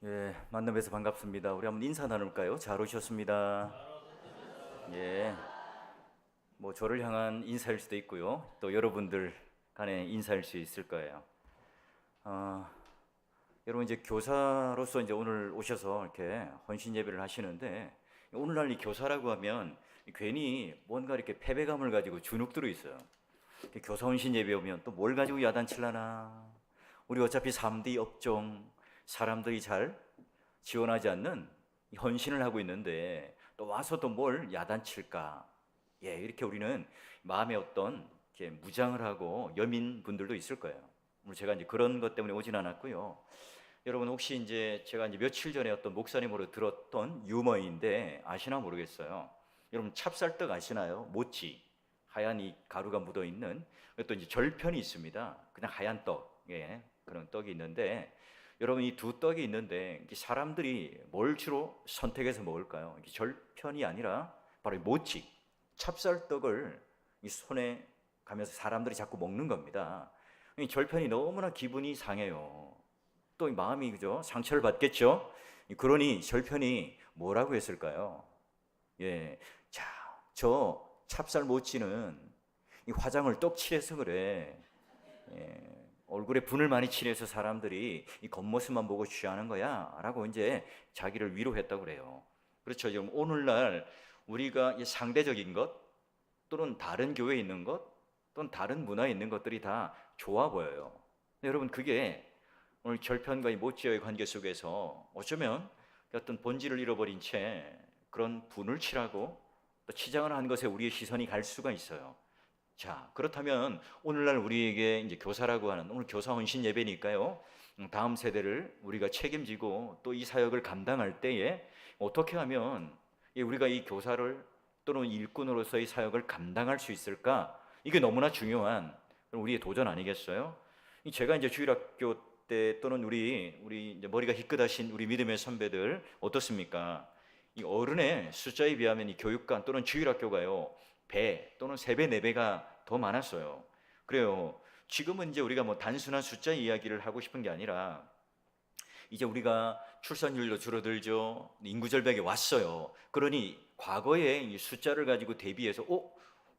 예, 만남에서 반갑습니다. 우리 한번 인사 나눌까요? 잘 오셨습니다. 예, 뭐 저를 향한 인사일 수도 있고요. 또 여러분들 간의 인사일 수 있을 거예요. 아, 여러분 이제 교사로서 이제 오늘 오셔서 이렇게 헌신 예배를 하시는데 오늘날 이 교사라고 하면 괜히 뭔가 이렇게 패배감을 가지고 주눅 들어 있어요. 교사 헌신 예배 오면 또 뭘 가지고 야단칠라나. 우리 어차피 3D 업종 사람들이 잘 지원하지 않는 헌신을 하고 있는데 또 와서 또 뭘 야단칠까? 예, 이렇게 우리는 마음에 어떤 이렇게 무장을 하고 여민 분들도 있을 거예요. 오늘 제가 이제 그런 것 때문에 오진 않았고요. 여러분 혹시 이제 제가 이제 며칠 전에 어떤 목사님으로 들었던 유머인데 아시나 모르겠어요. 여러분 찹쌀떡 아시나요? 모찌 하얀 이 가루가 묻어 있는 또 이제 절편이 있습니다. 그냥 하얀 떡, 예, 그런 떡이 있는데 여러분 이 두 떡이 있는데 사람들이 뭘 주로 선택해서 먹을까요? 이게 절편이 아니라 바로 이 모찌 찹쌀떡을 이 손에 가면서 사람들이 자꾸 먹는 겁니다. 이 절편이 너무나 기분이 상해요. 또 이 마음이 그죠? 상처를 받겠죠? 그러니 절편이 뭐라고 했을까요? 예, 자, 저 찹쌀 모찌는 이 화장을 떡칠해서 그래. 예, 얼굴에 분을 많이 칠해서 사람들이 이 겉모습만 보고 취하는 거야 라고 이제 자기를 위로했다고 그래요. 그렇죠. 지금 오늘날 우리가 이 상대적인 것 또는 다른 교회에 있는 것 또는 다른 문화에 있는 것들이 다 좋아 보여요. 여러분 그게 오늘 절편과 이 모찌와의 관계 속에서 어쩌면 어떤 본질을 잃어버린 채 그런 분을 칠하고 또 치장을 한 것에 우리의 시선이 갈 수가 있어요. 자, 그렇다면 오늘날 우리에게 이제 교사라고 하는 오늘 교사 헌신 예배니까요. 다음 세대를 우리가 책임지고 또 이 사역을 감당할 때에 어떻게 하면 우리가 이 교사를 또는 일꾼으로서의 사역을 감당할 수 있을까? 이게 너무나 중요한 우리의 도전 아니겠어요? 제가 이제 주일학교 때 또는 우리 이제 머리가 희끗하신 우리 믿음의 선배들 어떻습니까? 이 어른의 숫자에 비하면 이 교육관 또는 주일학교가요. 배 또는 세 배, 네 배가 더 많았어요. 그래요. 지금은 이제 우리가 뭐 단순한 숫자 이야기를 하고 싶은 게 아니라 이제 우리가 출산율도 줄어들죠. 인구 절벽에 왔어요. 그러니 과거에 이 숫자를 가지고 대비해서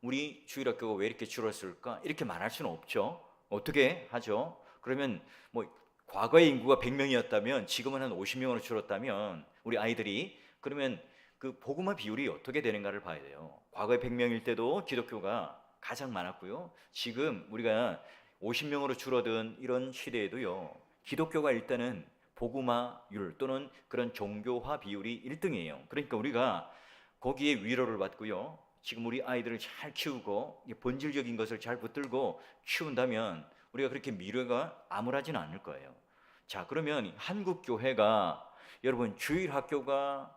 우리 주일학교가 왜 이렇게 줄었을까? 이렇게 말할 수는 없죠. 어떻게 하죠? 그러면 뭐 과거의 인구가 100명이었다면 지금은 한 50명으로 줄었다면 우리 아이들이 그러면 그 복음화 비율이 어떻게 되는가를 봐야 돼요. 과거에 100명일 때도 기독교가 가장 많았고요. 지금 우리가 50명으로 줄어든 이런 시대에도요. 기독교가 일단은 복음화율 또는 그런 종교화 비율이 1등이에요. 그러니까 우리가 거기에 위로를 받고요. 지금 우리 아이들을 잘 키우고 본질적인 것을 잘 붙들고 키운다면 우리가 그렇게 미래가 암울하지는 않을 거예요. 자, 그러면 한국 교회가 여러분 주일 학교가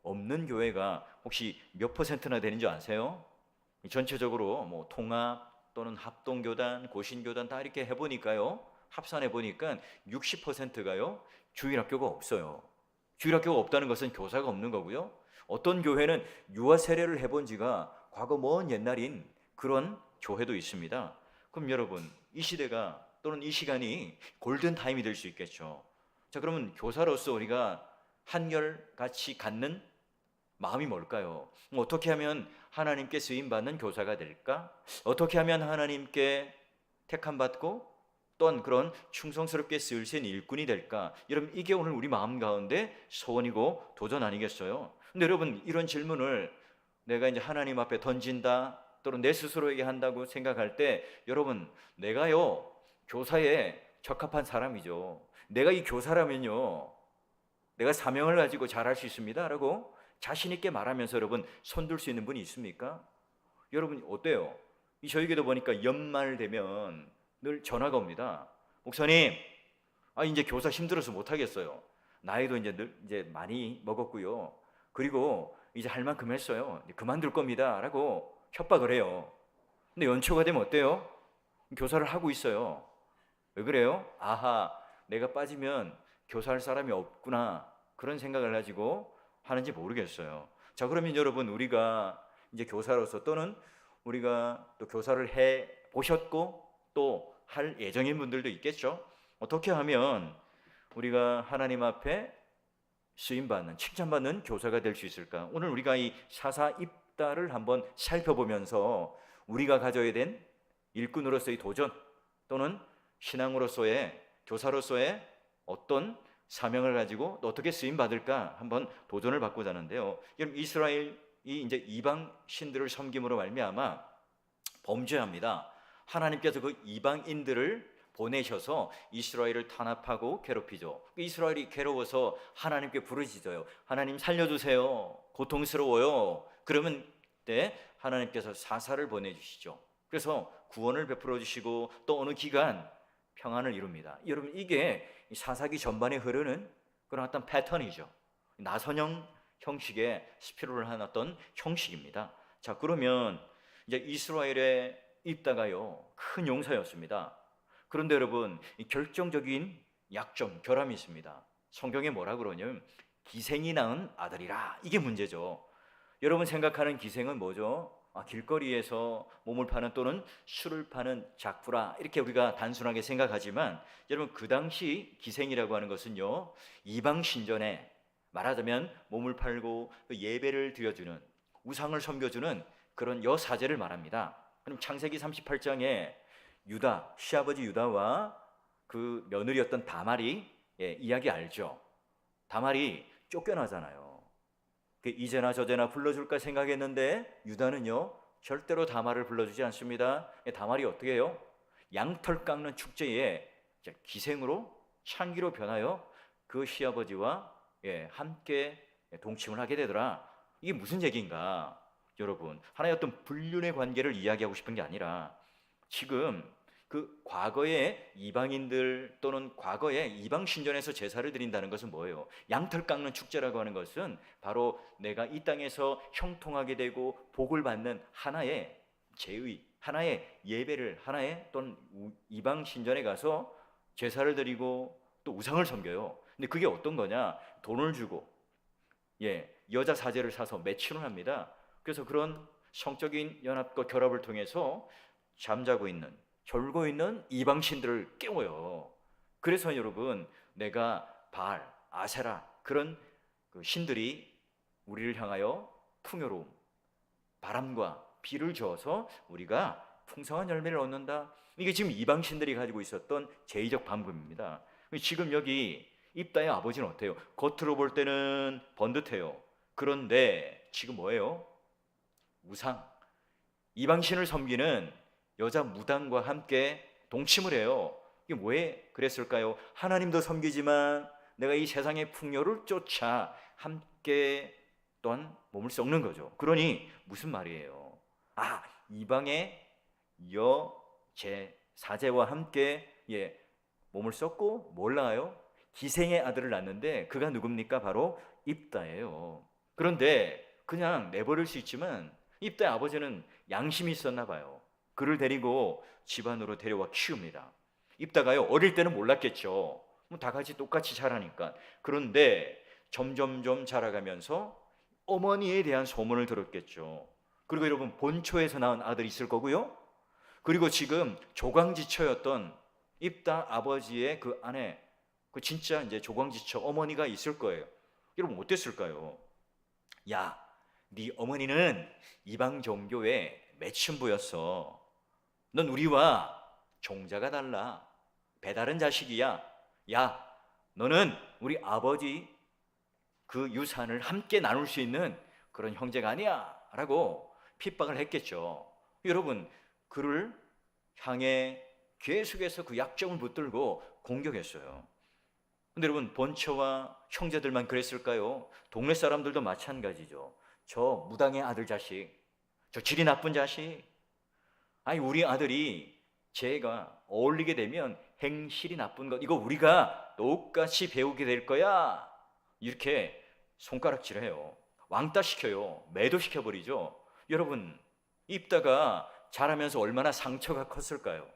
없는 교회가 혹시 몇 퍼센트나 되는 줄 아세요? 전체적으로 뭐 통합 또는 합동교단, 고신교단 다 이렇게 해보니까요. 합산해 보니까 60%가요. 주일학교가 없어요. 주일학교가 없다는 것은 교사가 없는 거고요. 어떤 교회는 유아 세례를 해본 지가 과거 먼 옛날인 그런 교회도 있습니다. 그럼 여러분 이 시대가 또는 이 시간이 골든 타임이 될 수 있겠죠. 자, 그러면 교사로서 우리가 한결같이 갖는 마음이 뭘까요? 어떻게 하면 하나님께 쓰임받는 교사가 될까? 어떻게 하면 하나님께 택함받고 또한 그런 충성스럽게 쓰일 수 있는 일꾼이 될까? 여러분 이게 오늘 우리 마음 가운데 소원이고 도전 아니겠어요? 근데 여러분 이런 질문을 내가 이제 하나님 앞에 던진다 또는 내 스스로에게 한다고 생각할 때 여러분 내가요 교사에 적합한 사람이죠. 내가 이 교사라면요 내가 사명을 가지고 잘할 수 있습니다 라고 자신 있게 말하면서 여러분 손들 수 있는 분이 있습니까? 여러분 어때요? 저에게도 보니까 연말 되면 늘 전화가 옵니다. 목사님, 이제 교사 힘들어서 못 하겠어요. 나이도 이제 많이 먹었고요. 그리고 이제 할 만큼 했어요. 그만둘 겁니다라고 협박을 해요. 근데 연초가 되면 어때요? 교사를 하고 있어요. 왜 그래요? 아하, 내가 빠지면 교사할 사람이 없구나. 그런 생각을 가지고 하는지 모르겠어요. 자, 그러면 여러분 우리가 이제 교사로서 또는 우리가 또 교사를 해 보셨고 또 할 예정인 분들도 있겠죠. 어떻게 하면 우리가 하나님 앞에 쓰임받는, 칭찬받는 교사가 될 수 있을까? 오늘 우리가 이 사사 입다를 한번 살펴보면서 우리가 가져야 된 일꾼으로서의 도전 또는 신앙으로서의, 교사로서의 어떤 사명을 가지고 또 어떻게 쓰임받을까 한번 도전을 받고자 하는데요. 여러분, 이스라엘이 이제 이방 신들을 섬김으로 말미암아 범죄합니다. 하나님께서 그 이방인들을 보내셔서 이스라엘을 탄압하고 괴롭히죠. 이스라엘이 괴로워서 하나님께 부르짖어요. 하나님 살려주세요. 고통스러워요. 그러면 그때 하나님께서 사사를 보내주시죠. 그래서 구원을 베풀어 주시고 또 어느 기간 평안을 이룹니다. 여러분, 이게 사사기 전반에 흐르는 그런 어떤 패턴이죠. 나선형 형식의 스피로를 한 어떤 형식입니다. 자, 그러면 이제 이스라엘에 있다가요, 큰 용사였습니다. 그런데 여러분, 이 결정적인 약점, 결함이 있습니다. 성경에 뭐라 그러냐면 기생이 낳은 아들이라. 이게 문제죠. 여러분 생각하는 기생은 뭐죠? 길거리에서 몸을 파는 또는 술을 파는 작부라, 이렇게 우리가 단순하게 생각하지만 여러분, 그 당시 기생이라고 하는 것은요, 이방 신전에 말하자면 몸을 팔고 예배를 드려주는, 우상을 섬겨주는 그런 여사제를 말합니다. 그럼 창세기 38장에 유다, 시아버지 유다와 그 며느리였던 다말이, 이야기 알죠? 다말이 쫓겨나잖아요. 이제나 저제나 불러줄까 생각했는데 유다는요, 절대로 다말을 불러주지 않습니다. 다말이 어떻게 해요? 양털 깎는 축제에 기생으로, 창기로 변하여 그 시아버지와 함께 동침을 하게 되더라. 이게 무슨 얘기인가? 여러분, 하나의 어떤 불륜의 관계를 이야기하고 싶은 게 아니라 지금 그 과거의 이방인들 또는 과거의 이방 신전에서 제사를 드린다는 것은 뭐예요? 양털 깎는 축제라고 하는 것은 바로 내가 이 땅에서 형통하게 되고 복을 받는 하나의 제의, 하나의 예배를, 하나의 또는 이방 신전에 가서 제사를 드리고 또 우상을 섬겨요. 근데 그게 어떤 거냐? 돈을 주고 여자 사제를 사서 매춘을 합니다. 그래서 그런 성적인 연합과 결합을 통해서 잠자고 있는, 졸고 있는 이방신들을 깨워요. 그래서 여러분, 내가 바알, 아세라 그런 그 신들이 우리를 향하여 풍요로움, 바람과 비를 주어서 우리가 풍성한 열매를 얻는다. 이게 지금 이방신들이 가지고 있었던 제의적 방법입니다. 지금 여기 입다의 아버지는 어때요? 겉으로 볼 때는 번듯해요. 그런데 지금 뭐예요? 우상, 이방신을 섬기는 여자 무당과 함께 동침을 해요. 이게 왜 그랬을까요? 하나님도 섬기지만 내가 이 세상의 풍요를 쫓아 함께 또한 몸을 썩는 거죠. 그러니 무슨 말이에요? 이방의 여제 사제와 함께 몸을 썩고 뭘 낳아요? 기생의 아들을 낳는데 그가 누굽니까? 바로 입다예요. 그런데 그냥 내버릴 수 있지만 입다의 아버지는 양심이 있었나 봐요. 그를 데리고 집안으로 데려와 키웁니다. 입다가요, 어릴 때는 몰랐겠죠. 다 같이 똑같이 자라니까. 그런데 점점점 자라가면서 어머니에 대한 소문을 들었겠죠. 그리고 여러분, 본초에서 낳은 아들이 있을 거고요. 그리고 지금 조광지처였던 입다 아버지의 그 아내, 그 진짜 이제 조광지처 어머니가 있을 거예요. 여러분, 어땠을까요? 야, 네 어머니는 이방 종교의 매춘부였어. 넌 우리와 종자가 달라. 배다른 자식이야. 야, 너는 우리 아버지 그 유산을 함께 나눌 수 있는 그런 형제가 아니야 라고 핍박을 했겠죠. 여러분, 그를 향해 계속해서 그 약점을 붙들고 공격했어요. 근데 여러분, 본처와 형제들만 그랬을까요? 동네 사람들도 마찬가지죠. 저 무당의 아들 자식, 저 질이 나쁜 자식, 우리 아들이 쟤가 어울리게 되면 행실이 나쁜 것, 이거 우리가 똑같이 배우게 될 거야. 이렇게 손가락질해요. 왕따시켜요. 매도시켜버리죠. 여러분, 입다가 자라면서 얼마나 상처가 컸을까요?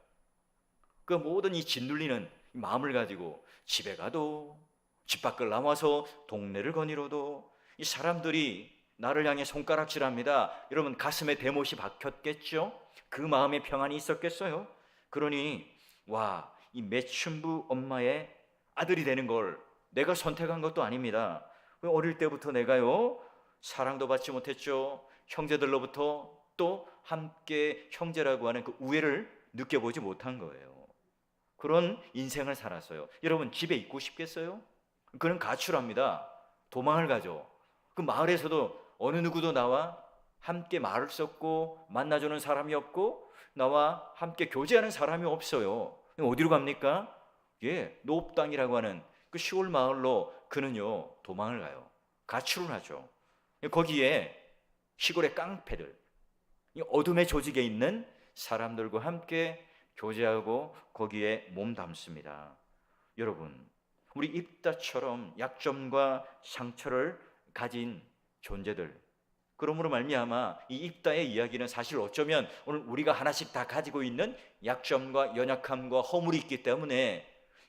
그 모든 이 짓눌리는 마음을 가지고 집에 가도, 집 밖을 나와서 동네를 거니러도 이 사람들이 나를 향해 손가락질합니다. 여러분, 가슴에 대못이 박혔겠죠? 그 마음에 평안이 있었겠어요? 그러니 이 매춘부 엄마의 아들이 되는 걸 내가 선택한 것도 아닙니다. 어릴 때부터 내가요, 사랑도 받지 못했죠. 형제들로부터 또 함께 형제라고 하는 그 우애를 느껴보지 못한 거예요. 그런 인생을 살았어요. 여러분, 집에 있고 싶겠어요? 그는 가출합니다. 도망을 가죠. 그 마을에서도 어느 누구도 나와 함께 말을 섞고 만나주는 사람이 없고 나와 함께 교제하는 사람이 없어요. 어디로 갑니까? 예, 노업당이라고 하는 그 시골 마을로 그는요 도망을 가요. 가출을 하죠. 거기에 시골의 깡패들, 이 어둠의 조직에 있는 사람들과 함께 교제하고 거기에 몸담습니다. 여러분, 우리 입다처럼 약점과 상처를 가진 존재들, 그러므로 말미암아 이 입다의 이야기는 사실 어쩌면 오늘 우리가 하나씩 다 가지고 있는 약점과 연약함과 허물이 있기 때문에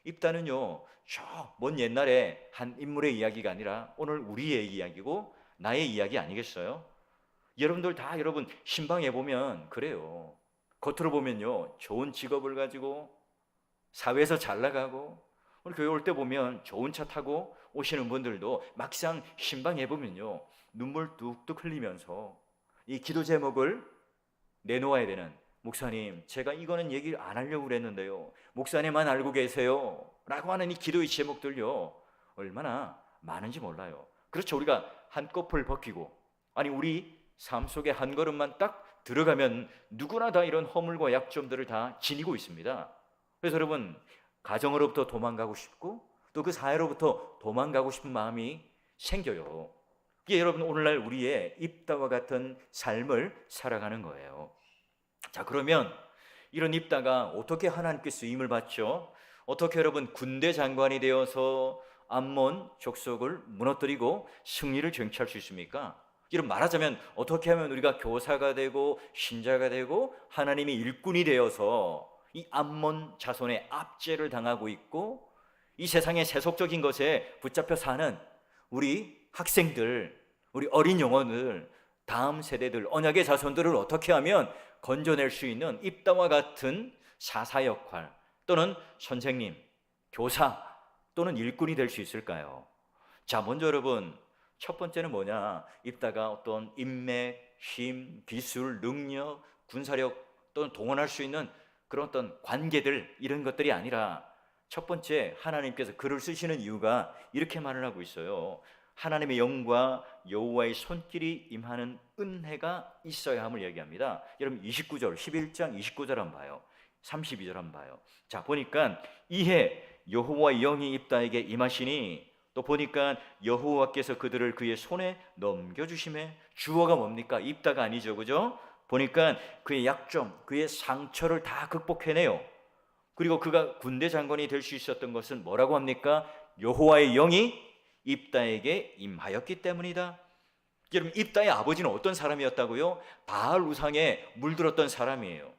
입다는요 저 먼 옛날에 한 인물의 이야기가 아니라 오늘 우리의 이야기고 나의 이야기 아니겠어요? 여러분들 다 여러분 신방에 보면 그래요. 겉으로 보면요 좋은 직업을 가지고 사회에서 잘 나가고 오늘 교회 올 때 보면 좋은 차 타고 오시는 분들도 막상 신방에 보면요 눈물 뚝뚝 흘리면서 이 기도 제목을 내놓아야 되는, 목사님 제가 이거는 얘기를 안 하려고 그랬는데요 목사님만 알고 계세요 라고 하는 이 기도의 제목들요 얼마나 많은지 몰라요. 그렇죠. 우리가 한꺼풀 벗기고 아니 우리 삶 속에 한 걸음만 딱 들어가면 누구나 다 이런 허물과 약점들을 다 지니고 있습니다. 그래서 여러분 가정으로부터 도망가고 싶고 또 그 사회로부터 도망가고 싶은 마음이 생겨요. 이게 여러분 오늘날 우리의 입다와 같은 삶을 살아가는 거예요. 자, 그러면 이런 입다가 어떻게 하나님께 쓰임을 받죠? 어떻게 여러분 군대 장관이 되어서 암몬 족속을 무너뜨리고 승리를 쟁취할 수 있습니까? 이런 말하자면 어떻게 하면 우리가 교사가 되고 신자가 되고 하나님의 일꾼이 되어서 이 암몬 자손의 압제를 당하고 있고 이 세상의 세속적인 것에 붙잡혀 사는 우리 학생들, 우리 어린 영혼들, 다음 세대들, 언약의 자손들을 어떻게 하면 건져낼 수 있는 입다와 같은 사사 역할 또는 선생님, 교사 또는 일꾼이 될 수 있을까요? 자, 먼저 여러분 첫 번째는 뭐냐? 입다가 어떤 인맥, 힘, 기술, 능력, 군사력 또는 동원할 수 있는 그런 어떤 관계들 이런 것들이 아니라 첫 번째 하나님께서 글을 쓰시는 이유가 이렇게 말을 하고 있어요. 하나님의 영과 여호와의 손길이 임하는 은혜가 있어야 함을 얘기합니다. 여러분 29절 11장 29절 한번 봐요. 32절 한번 봐요. 자, 보니까 이해 여호와의 영이 입다에게 임하시니 또 보니까 여호와께서 그들을 그의 손에 넘겨주심에 주어가 뭡니까? 입다가 아니죠, 그죠? 보니까 그의 약점, 그의 상처를 다 극복해내요. 그리고 그가 군대 장관이 될 수 있었던 것은 뭐라고 합니까? 여호와의 영이 입다에게 임하였기 때문이다. 여러분 입다의 아버지는 어떤 사람이었다고요? 바알 우상에 물들었던 사람이에요.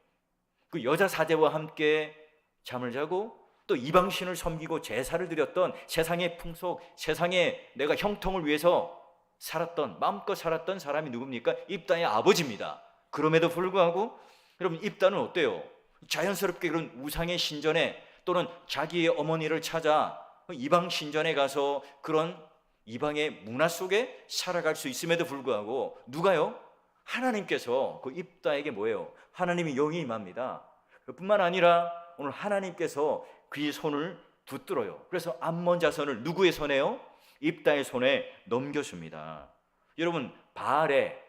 그 여자 사제와 함께 잠을 자고 또 이방신을 섬기고 제사를 드렸던 세상의 풍속, 세상에 내가 형통을 위해서 살았던, 마음껏 살았던 사람이 누굽니까? 입다의 아버지입니다. 그럼에도 불구하고 여러분 입다는 어때요? 자연스럽게 그런 우상의 신전에 또는 자기의 어머니를 찾아 이방 신전에 가서 그런 이방의 문화 속에 살아갈 수 있음에도 불구하고 누가요? 하나님께서 그 입다에게 뭐예요? 하나님의 영이 임합니다. 그뿐만 아니라 오늘 하나님께서 그의 손을 붙들어요. 그래서 암몬 자손을 누구의 손에요? 입다의 손에 넘겨줍니다. 여러분 바알의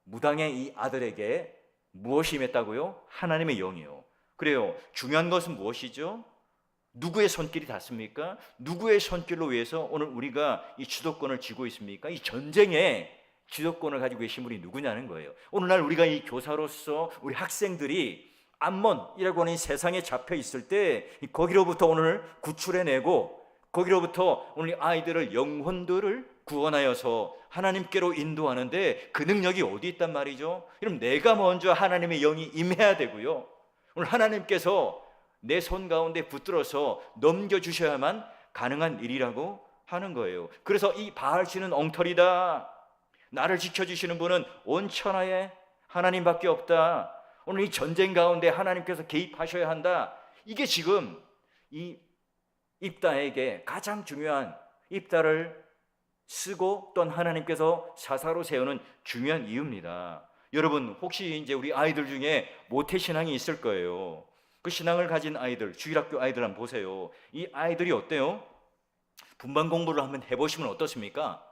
무당의 이 아들에게 무엇이 임했다고요? 하나님의 영이요. 그래요. 중요한 것은 무엇이죠? 누구의 손길이 닿습니까? 누구의 손길로 위해서 오늘 우리가 이 주도권을 쥐고 있습니까? 이 전쟁에 주도권을 가지고 계신 분이 누구냐는 거예요. 오늘날 우리가 이 교사로서 우리 학생들이 암몬이라고 하는 세상에 잡혀 있을 때 거기로부터 오늘 구출해내고 거기로부터 오늘 아이들을 영혼들을 구원하여서 하나님께로 인도하는데 그 능력이 어디 있단 말이죠? 그럼 내가 먼저 하나님의 영이 임해야 되고요. 오늘 하나님께서 내 손 가운데 붙들어서 넘겨주셔야만 가능한 일이라고 하는 거예요. 그래서 이 바알신은 엉터리다. 나를 지켜주시는 분은 온 천하에 하나님밖에 없다. 오늘 이 전쟁 가운데 하나님께서 개입하셔야 한다. 이게 지금 이 입다에게 가장 중요한 입다를 쓰고 또한 하나님께서 사사로 세우는 중요한 이유입니다. 여러분, 혹시 이제 우리 아이들 중에 모태신앙이 있을 거예요. 그 신앙을 가진 아이들, 주일학교 아이들 한번 보세요. 이 아이들이 어때요? 분반 공부를 한번 해보시면 어떻습니까?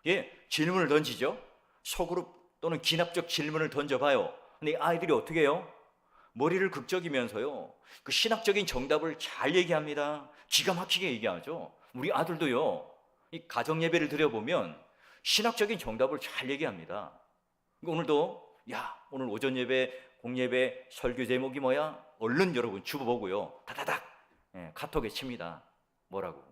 예, 질문을 던지죠. 소그룹 또는 기납적 질문을 던져봐요. 근데 이 아이들이 어떻게 해요? 머리를 극적이면서요, 그 신학적인 정답을 잘 얘기합니다. 기가 막히게 얘기하죠. 우리 아들도요, 이 가정 예배를 드려보면 신학적인 정답을 잘 얘기합니다. 오늘도 오늘 오전 예배, 공예배 설교 제목이 뭐야? 얼른 여러분 주보보고요, 다다닥 카톡에 칩니다. 뭐라고?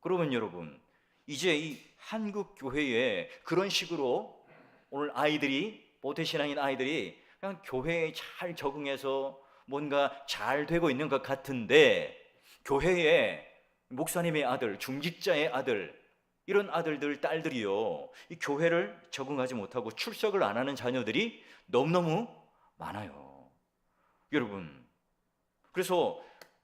그러면 여러분, 이제 이 한국 교회에 그런 식으로 오늘 아이들이, 모태신앙인 아이들이 그냥 교회에 잘 적응해서 뭔가 잘 되고 있는 것 같은데, 교회에 목사님의 아들, 중직자의 아들, 이런 아들들, 딸들이요, 이 교회를 적응하지 못하고 출석을 안 하는 자녀들이 너무너무 많아요. 여러분, 그래서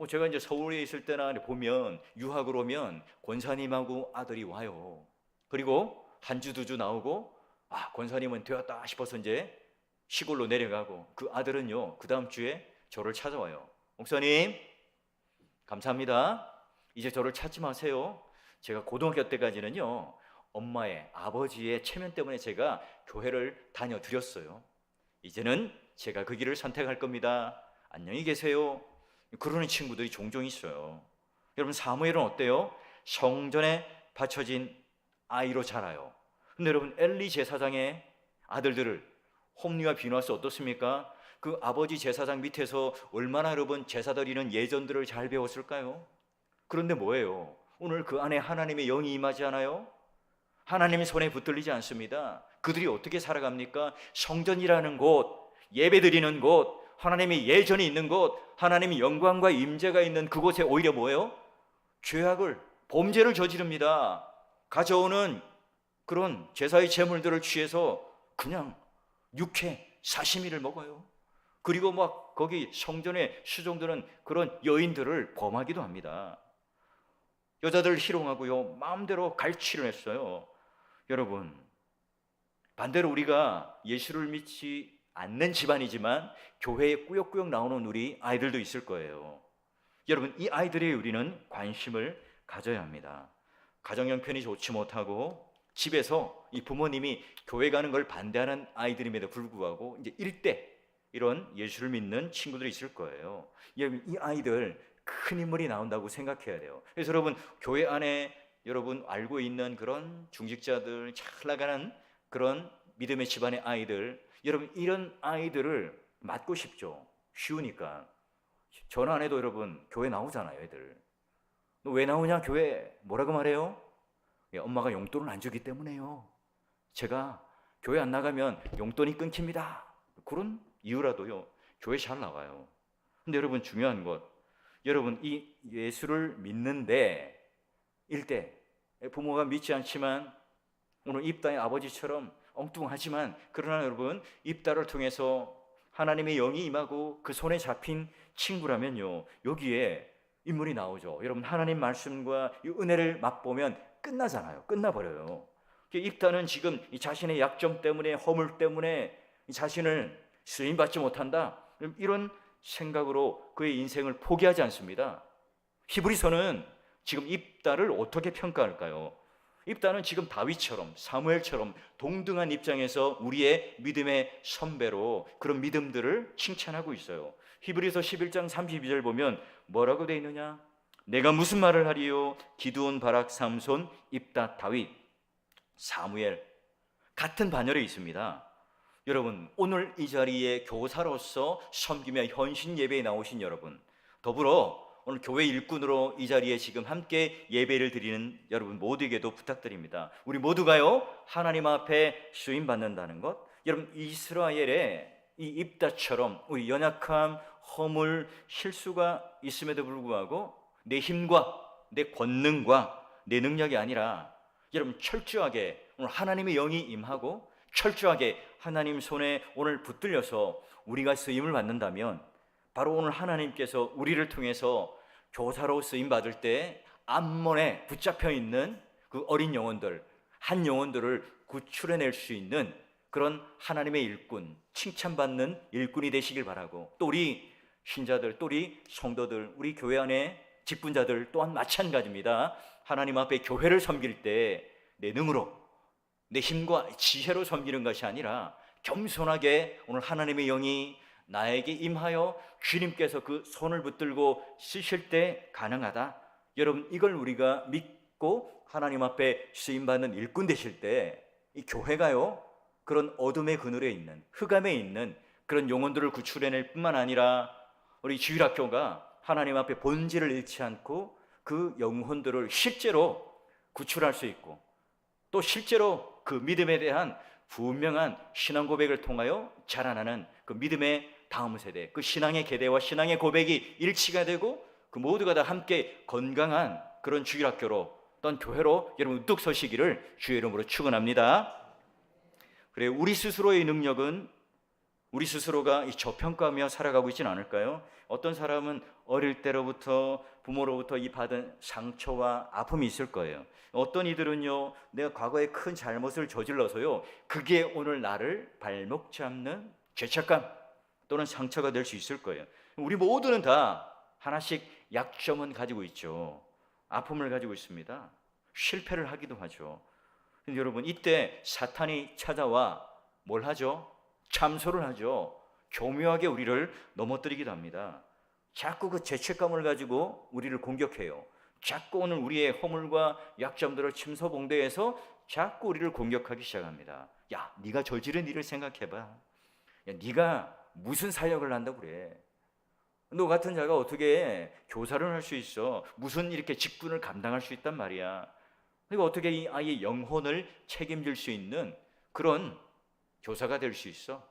제가 이제 서울에 있을 때나 보면, 유학을 오면 권사님하고 아들이 와요. 그리고 한 주, 두 주 나오고, 권사님은 되었다 싶어서 이제 시골로 내려가고, 그 아들은요, 그 다음 주에 저를 찾아와요. 목사님, 감사합니다. 이제 저를 찾지 마세요. 제가 고등학교 때까지는요, 엄마의, 아버지의 체면 때문에 제가 교회를 다녀드렸어요. 이제는 제가 그 길을 선택할 겁니다. 안녕히 계세요. 그러는 친구들이 종종 있어요. 여러분, 사무엘은 어때요? 성전에 바쳐진 아이로 자라요. 근데 여러분, 엘리 제사장의 아들들을, 홈리와 비누아스 어떻습니까? 그 아버지 제사장 밑에서 얼마나 여러분 제사 드리는 예전들을 잘 배웠을까요? 그런데 뭐예요? 오늘 그 안에 하나님의 영이 임하지 않아요? 하나님의 손에 붙들리지 않습니다. 그들이 어떻게 살아갑니까? 성전이라는 곳, 예배드리는 곳, 하나님의 예전이 있는 곳, 하나님의 영광과 임재가 있는 그곳에 오히려 뭐예요? 죄악을, 범죄를 저지릅니다. 가져오는 그런 제사의 제물들을 취해서 그냥 육회, 사시미를 먹어요. 그리고 막 거기 성전에 수종드는 그런 여인들을 범하기도 합니다. 여자들 희롱하고요, 마음대로 갈취를 했어요. 여러분, 반대로 우리가 예수를 믿지 않는 집안이지만 교회에 꾸역꾸역 나오는 우리 아이들도 있을 거예요. 여러분, 이 아이들의 우리는 관심을 가져야 합니다. 가정 형편이 좋지 못하고 집에서 이 부모님이 교회 가는 걸 반대하는 아이들임에도 불구하고 이제 일대 이런 예수를 믿는 친구들이 있을 거예요. 이 아이들 큰 인물이 나온다고 생각해야 돼요. 그래서 여러분, 교회 안에 여러분 알고 있는 그런 중직자들, 잘 나가는 그런 믿음의 집안의 아이들, 여러분 이런 아이들을 맡고 싶죠. 쉬우니까. 전화 안 해도 여러분 교회 나오잖아요. 애들, 너 왜 나오냐 교회? 뭐라고 말해요? 엄마가 용돈을 안 주기 때문에요. 제가 교회 안 나가면 용돈이 끊깁니다. 그런 이유라도요, 교회 잘 나와요. 근데 여러분, 중요한 것, 여러분 이 예수를 믿는데 일대 부모가 믿지 않지만 오늘 입다의 아버지처럼 엉뚱하지만, 그러나 여러분 입다를 통해서 하나님의 영이 임하고 그 손에 잡힌 친구라면요, 여기에 인물이 나오죠. 여러분, 하나님 말씀과 이 은혜를 맛보면 끝나잖아요. 끝나버려요. 입다는 지금 이 자신의 약점 때문에, 허물 때문에 이 자신을 쓰임받지 못한다, 이런 생각으로 그의 인생을 포기하지 않습니다. 히브리서는 지금 입다를 어떻게 평가할까요? 입다는 지금 다윗처럼, 사무엘처럼 동등한 입장에서 우리의 믿음의 선배로 그런 믿음들을 칭찬하고 있어요. 히브리서 11장 32절 보면 뭐라고 되어 있느냐? 내가 무슨 말을 하리요? 기드온, 바락, 삼손, 입다, 다윗, 사무엘, 같은 반열에 있습니다. 여러분, 오늘 이 자리에 교사로서 섬기며 현신 예배에 나오신 여러분, 더불어 오늘 교회 일꾼으로 이 자리에 지금 함께 예배를 드리는 여러분 모두에게도 부탁드립니다. 우리 모두가요, 하나님 앞에 쓰임 받는다는 것, 여러분 이스라엘의 이 입다처럼 우리 연약함, 허물, 실수가 있음에도 불구하고 내 힘과 내 권능과 내 능력이 아니라 여러분 철저하게 오늘 하나님의 영이 임하고 철저하게 하나님 손에 오늘 붙들려서 우리가 쓰임을 받는다면 바로 오늘 하나님께서 우리를 통해서 교사로 쓰임 받을 때 암몬에 붙잡혀 있는 그 어린 영혼들, 한 영혼들을 구출해낼 수 있는 그런 하나님의 일꾼, 칭찬받는 일꾼이 되시길 바라고, 또 우리 신자들, 또 우리 성도들, 우리 교회 안에 직분자들 또한 마찬가지입니다. 하나님 앞에 교회를 섬길 때 내 능으로, 내 힘과 지혜로 섬기는 것이 아니라 겸손하게 오늘 하나님의 영이 나에게 임하여 주님께서 그 손을 붙들고 쓰실 때 가능하다. 여러분, 이걸 우리가 믿고 하나님 앞에 쓰임받는 일꾼 되실 때 이 교회가요, 그런 어둠의 그늘에 있는, 흑암에 있는 그런 영혼들을 구출해낼 뿐만 아니라 우리 주일학교가 하나님 앞에 본질을 잃지 않고 그 영혼들을 실제로 구출할 수 있고, 또 실제로 그 믿음에 대한 분명한 신앙 고백을 통하여 자라나는 그 믿음의 다음 세대, 그 신앙의 계대와 신앙의 고백이 일치가 되고 그 모두가 다 함께 건강한 그런 주일학교로 또는 교회로 여러분 우뚝 서시기를 주의 이름으로 축원합니다. 그래, 우리 스스로의 능력은 우리 스스로가 이 저평가하며 살아가고 있지는 않을까요? 어떤 사람은 어릴 때로부터 부모로부터 이 받은 상처와 아픔이 있을 거예요. 어떤 이들은요, 내가 과거에 큰 잘못을 저질러서요, 그게 오늘 나를 발목 잡는 죄책감 또는 상처가 될 수 있을 거예요. 우리 모두는 다 하나씩 약점은 가지고 있죠. 아픔을 가지고 있습니다. 실패를 하기도 하죠. 근데 여러분, 이때 사탄이 찾아와 뭘 하죠? 참소를 하죠. 교묘하게 우리를 넘어뜨리기도 합니다. 자꾸 그 죄책감을 가지고 우리를 공격해요. 자꾸 오늘 우리의 허물과 약점들을 침소봉대해서 자꾸 우리를 공격하기 시작합니다. 야, 네가 저지른 일을 생각해봐. 야, 네가 무슨 사역을 한다고 그래? 너 같은 자가 어떻게 교사를 할 수 있어? 무슨 이렇게 직분을 감당할 수 있단 말이야? 그리고 어떻게 이 아이의 영혼을 책임질 수 있는 그런 교사가 될 수 있어?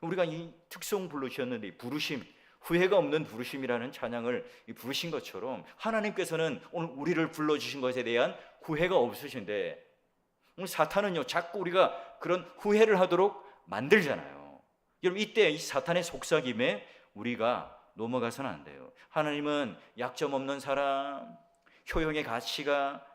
우리가 이 특송 부르셨는데, 부르심, 후회가 없는 부르심이라는 찬양을 부르신 것처럼 하나님께서는 오늘 우리를 불러주신 것에 대한 후회가 없으신데, 오늘 사탄은요, 자꾸 우리가 그런 후회를 하도록 만들잖아요. 여러분, 이때 이 사탄의 속삭임에 우리가 넘어가서는 안 돼요. 하나님은 약점 없는 사람, 효용의 가치가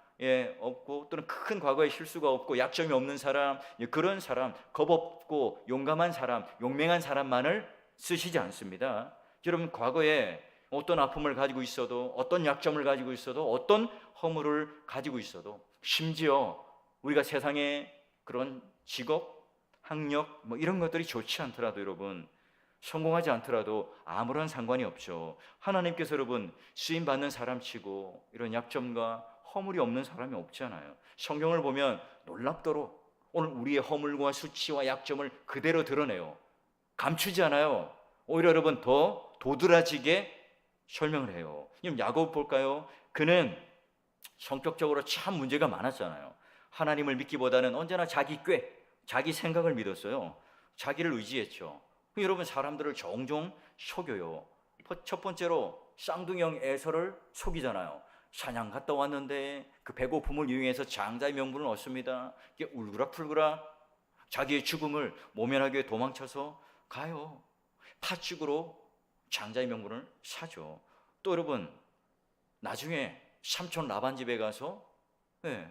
없고 또는 큰 과거의 실수가 없고 약점이 없는 사람, 그런 사람, 겁 없고 용감한 사람, 용맹한 사람만을 쓰시지 않습니다. 여러분, 과거에 어떤 아픔을 가지고 있어도, 어떤 약점을 가지고 있어도, 어떤 허물을 가지고 있어도, 심지어 우리가 세상에 그런 직업, 학력 이런 것들이 좋지 않더라도, 여러분 성공하지 않더라도 아무런 상관이 없죠. 하나님께서 여러분 쓰임받는 사람치고 이런 약점과 허물이 없는 사람이 없잖아요. 성경을 보면 놀랍도록 오늘 우리의 허물과 수치와 약점을 그대로 드러내요. 감추지 않아요. 오히려 여러분 더 도드라지게 설명을 해요. 야고보 볼까요? 그는 성격적으로 참 문제가 많았잖아요. 하나님을 믿기보다는 언제나 자기 꾀, 자기 생각을 믿었어요. 자기를 의지했죠. 여러분, 사람들을 종종 속여요. 첫 번째로 쌍둥이형 에서를 속이잖아요. 사냥 갔다 왔는데 그 배고픔을 이용해서 장자의 명분을 얻습니다. 이게 울그락불그락 자기의 죽음을 모면하기 위해 도망쳐서 가요. 팥죽으로 장자의 명분을 사죠. 또 여러분, 나중에 삼촌 라반 집에 가서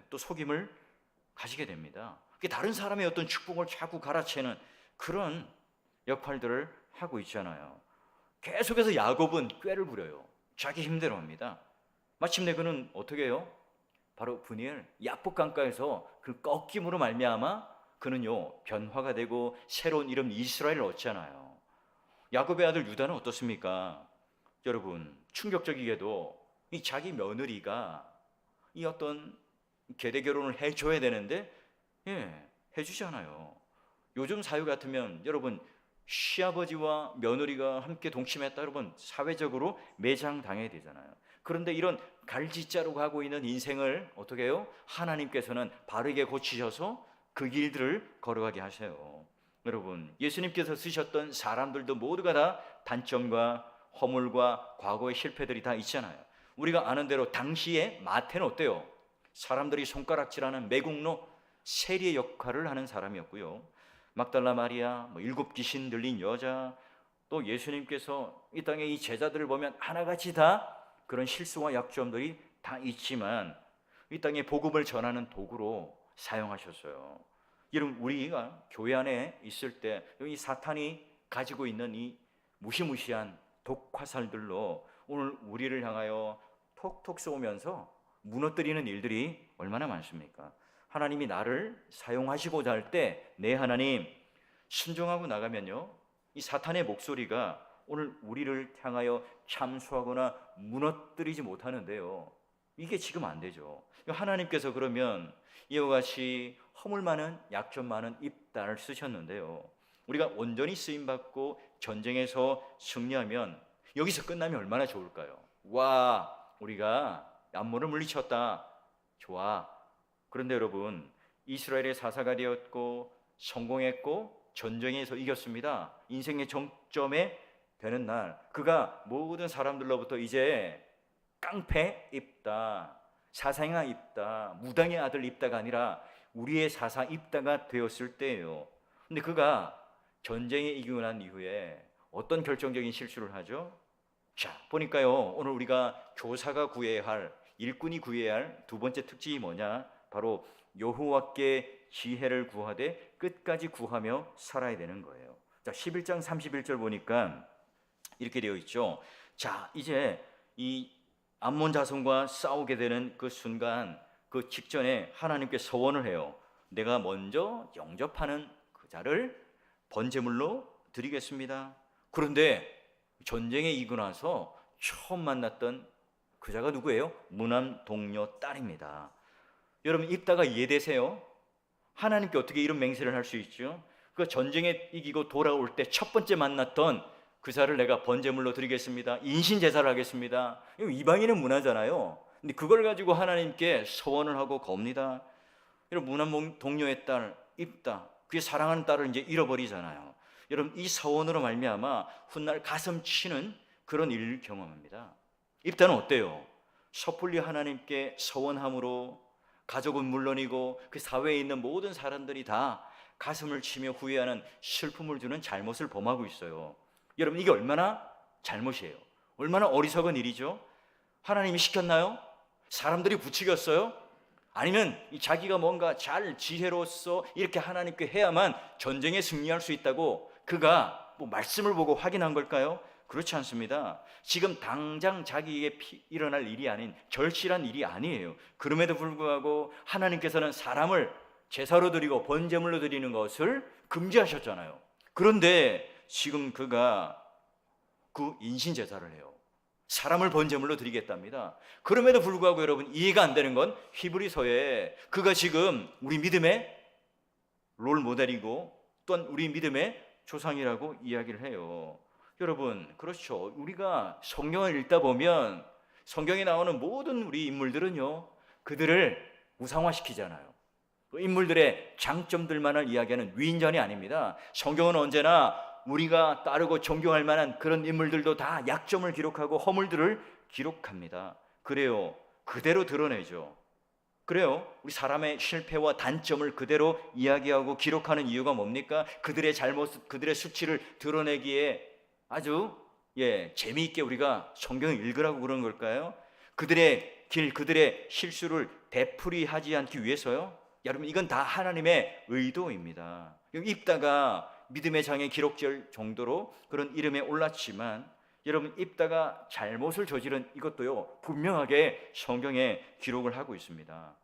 또 속임을 가지게 됩니다. 다른 사람의 어떤 축복을 자꾸 갈아채는 그런 역할들을 하고 있잖아요. 계속해서 야곱은 꾀를 부려요. 자기 힘대로 합니다. 마침내 그는 어떻게 해요? 바로 브니엘 야복 강가에서 그 꺾임으로 말미암아 그는요 변화가 되고 새로운 이름 이스라엘을 얻잖아요. 야곱의 아들 유다는 어떻습니까? 여러분, 충격적이게도 이 자기 며느리가 이 어떤 계대 결혼을 해줘야 되는데 해주잖아요. 요즘 사유 같으면 여러분 시아버지와 며느리가 함께 동침했다, 여러분 사회적으로 매장당해야 되잖아요. 그런데 이런 갈짓자로 가고 있는 인생을 어떻게 해요? 하나님께서는 바르게 고치셔서 그 길들을 걸어가게 하세요. 여러분, 예수님께서 쓰셨던 사람들도 모두가 다 단점과 허물과 과거의 실패들이 다 있잖아요. 우리가 아는 대로 당시에 마태는 어때요? 사람들이 손가락질하는 매국노, 세리의 역할을 하는 사람이었고요. 막달라 마리아, 7 귀신 들린 여자, 또 예수님께서 이 땅에 이 제자들을 보면 하나같이 다 그런 실수와 약점들이 다 있지만 이 땅에 복음을 전하는 도구로 사용하셨어요. 여러분, 우리가 교회 안에 있을 때 이 사탄이 가지고 있는 이 무시무시한 독화살들로 오늘 우리를 향하여 톡톡 쏘면서 무너뜨리는 일들이 얼마나 많습니까? 하나님이 나를 사용하시고자 할 때, 내 하나님 순종하고 나가면요, 이 사탄의 목소리가 오늘 우리를 향하여 참수하거나 무너뜨리지 못하는데요, 이게 지금 안 되죠. 하나님께서 그러면 이와 같이 허물 많은, 약점 많은 입단을 쓰셨는데요, 우리가 온전히 쓰임받고 전쟁에서 승리하면 여기서 끝나면 얼마나 좋을까요? 와, 우리가 암몬을 물리쳤다, 좋아. 그런데 여러분, 이스라엘의 사사가 되었고 성공했고 전쟁에서 이겼습니다. 인생의 정점에 되는 날, 그가 모든 사람들로부터 이제 깡패 입다, 사사행아 입다, 무당의 아들 입다가 아니라 우리의 사사 입다가 되었을 때예요. 근데 그가 전쟁에 이기고 난 이후에 어떤 결정적인 실수를 하죠? 자, 보니까요, 오늘 우리가 교사가 구해야 할, 일꾼이 구해야 할 두 번째 특징이 뭐냐? 바로 여호와께 지혜를 구하되 끝까지 구하며 살아야 되는 거예요. 자, 11장 31절 보니까 이렇게 되어 있죠. 자, 이제 이 암몬 자손과 싸우게 되는 그 순간, 그 직전에 하나님께 서원을 해요. 내가 먼저 영접하는 그 자를 번제물로 드리겠습니다. 그런데 전쟁에 이기고 나서 처음 만났던 그 자가 누구예요? 무남 동료 딸입니다. 여러분, 입다가 이해되세요? 하나님께 어떻게 이런 맹세를 할 수 있죠? 그 전쟁에 이기고 돌아올 때 첫 번째 만났던 그 자를 내가 번제물로 드리겠습니다, 인신 제사를 하겠습니다. 이방인은 문화잖아요. 근데 그걸 가지고 하나님께 서원을 하고 겁니다. 여러분, 무남 동료의 딸 입다, 그의 사랑하는 딸을 이제 잃어버리잖아요. 여러분, 이 서원으로 말미암아 훗날 가슴 치는 그런 일을 경험합니다. 입다는 어때요? 섣불리 하나님께 서원함으로 가족은 물론이고 그 사회에 있는 모든 사람들이 다 가슴을 치며 후회하는 슬픔을 주는 잘못을 범하고 있어요. 여러분, 이게 얼마나 잘못이에요? 얼마나 어리석은 일이죠? 하나님이 시켰나요? 사람들이 부추겼어요? 아니면 자기가 뭔가 잘 지혜로서 이렇게 하나님께 해야만 전쟁에 승리할 수 있다고 그가 뭐 말씀을 보고 확인한 걸까요? 그렇지 않습니다. 지금 당장 자기에게 일어날 일이 아닌 절실한 일이 아니에요. 그럼에도 불구하고 하나님께서는 사람을 제사로 드리고 번제물로 드리는 것을 금지하셨잖아요. 그런데 지금 그가 그 인신 제사를 해요. 사람을 번제물로 드리겠답니다. 그럼에도 불구하고 여러분, 이해가 안 되는 건 히브리서에 그가 지금 우리 믿음의 롤 모델이고 또한 우리 믿음의 조상이라고 이야기를 해요. 여러분, 그렇죠. 우리가 성경을 읽다 보면 성경에 나오는 모든 우리 인물들은요, 그들을 우상화시키잖아요. 그 인물들의 장점들만을 이야기하는 위인전이 아닙니다. 성경은 언제나 우리가 따르고 존경할 만한 그런 인물들도 다 약점을 기록하고 허물들을 기록합니다. 그래요, 그대로 드러내죠. 그래요, 우리 사람의 실패와 단점을 그대로 이야기하고 기록하는 이유가 뭡니까? 그들의 잘못, 그들의 수치를 드러내기에 아주 재미있게 우리가 성경을 읽으라고 그런 걸까요? 그들의 길, 그들의 실수를 되풀이하지 않기 위해서요? 여러분, 이건 다 하나님의 의도입니다. 입다가 믿음의 장에 기록될 정도로 그런 이름에 올랐지만, 여러분, 입다가 잘못을 저지른 이것도요, 분명하게 성경에 기록을 하고 있습니다.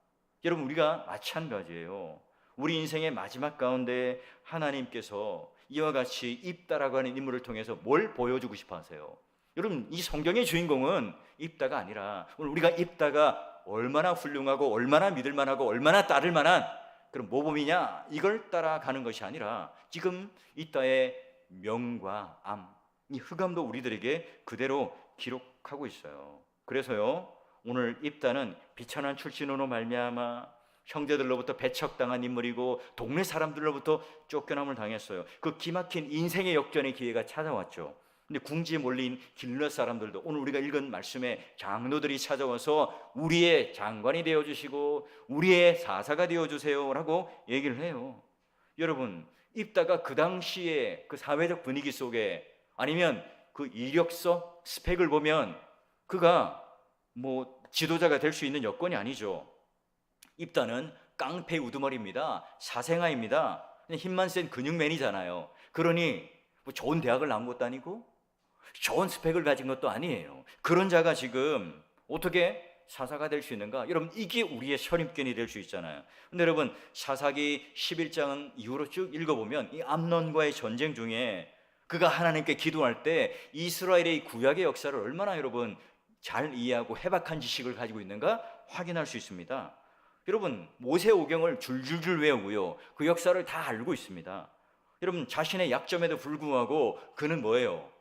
여러분, 우리가 마찬가지예요. 우리 인생의 마지막 가운데 하나님께서 이와 같이 입다라고 하는 인물을 통해서 뭘 보여주고 싶어 하세요? 여러분, 이 성경의 주인공은 입다가 아니라 오늘 우리가 입다가 얼마나 훌륭하고 얼마나 믿을만하고 얼마나 따를만한 그런 모범이냐, 이걸 따라가는 것이 아니라 지금 입다의 명과 암, 이 흑암도 우리들에게 그대로 기록하고 있어요. 그래서요, 오늘 입다는 비천한 출신으로 말미암아 형제들로부터 배척당한 인물이고 동네 사람들로부터 쫓겨남을 당했어요. 그 기막힌 인생의 역전의 기회가 찾아왔죠. 근데 궁지에 몰린 길르앗 사람들도 오늘 우리가 읽은 말씀에 장로들이 찾아와서 우리의 장관이 되어주시고 우리의 사사가 되어주세요라고 얘기를 해요. 여러분, 입다가 그 당시에 그 사회적 분위기 속에, 아니면 그 이력서 스펙을 보면 그가 뭐 지도자가 될 수 있는 여건이 아니죠. 입다는 깡패 우두머리입니다. 사생아입니다. 그냥 힘만 센 근육맨이잖아요. 그러니 뭐 좋은 대학을 나온 것도 아니고 좋은 스펙을 가진 것도 아니에요. 그런 자가 지금 어떻게 사사가 될 수 있는가? 여러분, 이게 우리의 선입견이 될 수 있잖아요. 근데 여러분, 사사기 11장 이후로 쭉 읽어보면 이 암논과의 전쟁 중에 그가 하나님께 기도할 때 이스라엘의 구약의 역사를 얼마나 여러분 잘 이해하고 해박한 지식을 가지고 있는가 확인할 수 있습니다. 여러분, 모세오경을 줄줄줄 외우고요, 그 역사를 다 알고 있습니다. 여러분, 자신의 약점에도 불구하고 그는 뭐예요?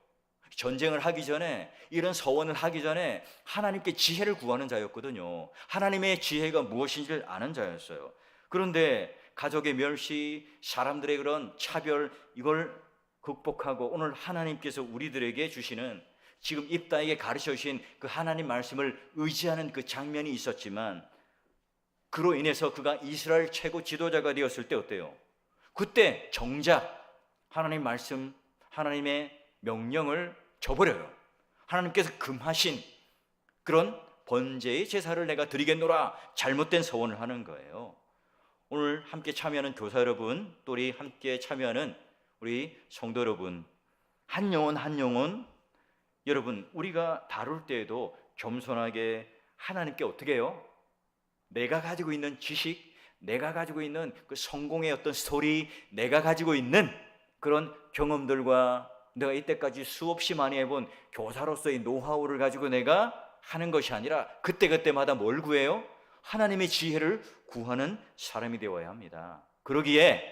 전쟁을 하기 전에, 이런 서원을 하기 전에 하나님께 지혜를 구하는 자였거든요. 하나님의 지혜가 무엇인지를 아는 자였어요. 그런데 가족의 멸시, 사람들의 그런 차별, 이걸 극복하고 오늘 하나님께서 우리들에게 주시는, 지금 입다에게 가르쳐 주신 그 하나님 말씀을 의지하는 그 장면이 있었지만, 그로 인해서 그가 이스라엘 최고 지도자가 되었을 때 어때요? 그때 정작 하나님 말씀, 하나님의 명령을 저버려요. 하나님께서 금하신 그런 번제의 제사를 내가 드리겠노라, 잘못된 서원을 하는 거예요. 오늘 함께 참여하는 교사 여러분, 또 우리 함께 참여하는 우리 성도 여러분, 한 영혼 한 영혼, 여러분, 우리가 다룰 때에도 겸손하게 하나님께 어떻게 해요? 내가 가지고 있는 지식, 내가 가지고 있는 그 성공의 어떤 스토리, 내가 가지고 있는 그런 경험들과 내가 이때까지 수없이 많이 해본 교사로서의 노하우를 가지고 내가 하는 것이 아니라 그때그때마다 뭘 구해요? 하나님의 지혜를 구하는 사람이 되어야 합니다. 그러기에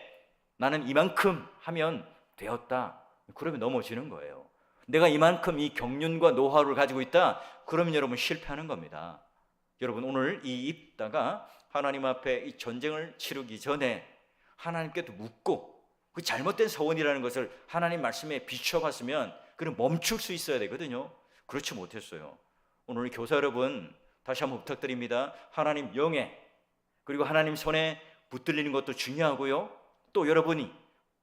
나는 이만큼 하면 되었다, 그러면 넘어지는 거예요. 내가 이만큼 이 경륜과 노하우를 가지고 있다, 그러면 여러분 실패하는 겁니다. 여러분, 오늘 이 입다가 하나님 앞에 이 전쟁을 치르기 전에 하나님께도 묻고 그 잘못된 서원이라는 것을 하나님 말씀에 비춰봤으면 그는 멈출 수 있어야 되거든요. 그렇지 못했어요. 오늘 교사 여러분, 다시 한번 부탁드립니다. 하나님 영에, 그리고 하나님 손에 붙들리는 것도 중요하고요, 또 여러분이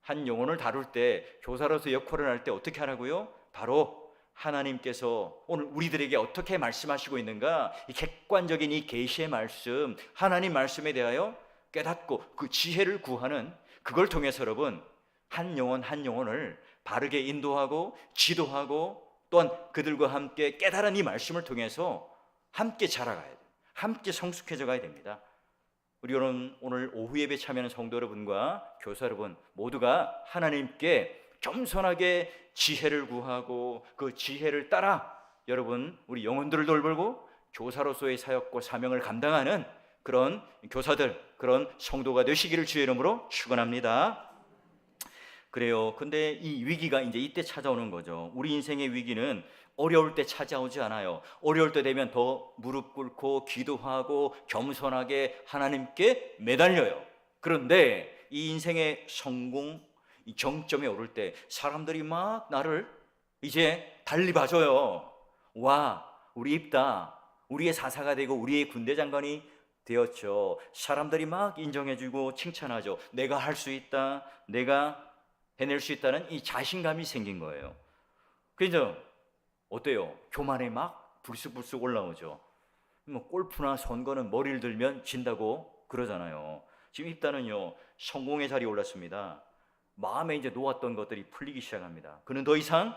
한 영혼을 다룰 때, 교사로서 역할을 할 때 어떻게 하라고요? 바로 하나님께서 오늘 우리들에게 어떻게 말씀하시고 있는가, 이 객관적인 이 계시의 말씀, 하나님 말씀에 대하여 깨닫고 그 지혜를 구하는, 그걸 통해서 여러분 한 영혼 한 영혼을 바르게 인도하고 지도하고, 또한 그들과 함께 깨달은 이 말씀을 통해서 함께 자라가야 돼요. 함께 성숙해져 가야 됩니다. 우리 오늘 오후 예배 참여하는 성도 여러분과 교사 여러분 모두가 하나님께 겸손하게 지혜를 구하고 그 지혜를 따라 여러분 우리 영혼들을 돌보고 교사로서의 사역과 사명을 감당하는 그런 교사들, 그런 성도가 되시기를 주의 이름으로 축원합니다. 그래요. 근데 이 위기가 이제 이때 찾아오는 거죠. 우리 인생의 위기는 어려울 때 찾아오지 않아요. 어려울 때 되면 더 무릎 꿇고 기도하고 겸손하게 하나님께 매달려요. 그런데 이 인생의 성공, 이 정점에 오를 때 사람들이 막 나를 이제 달리 봐줘요. 와, 우리 입다, 우리의 사사가 되고 우리의 군대 장관이 되었죠. 사람들이 막 인정해주고 칭찬하죠. 내가 할 수 있다, 내가 해낼 수 있다는 이 자신감이 생긴 거예요. 그래서 어때요? 교만에 막 불쑥불쑥 올라오죠. 뭐 골프나 선거는 머리를 들면 진다고 그러잖아요. 지금 입다는요, 성공의 자리에 올랐습니다. 마음에 이제 놓았던 것들이 풀리기 시작합니다. 그는 더 이상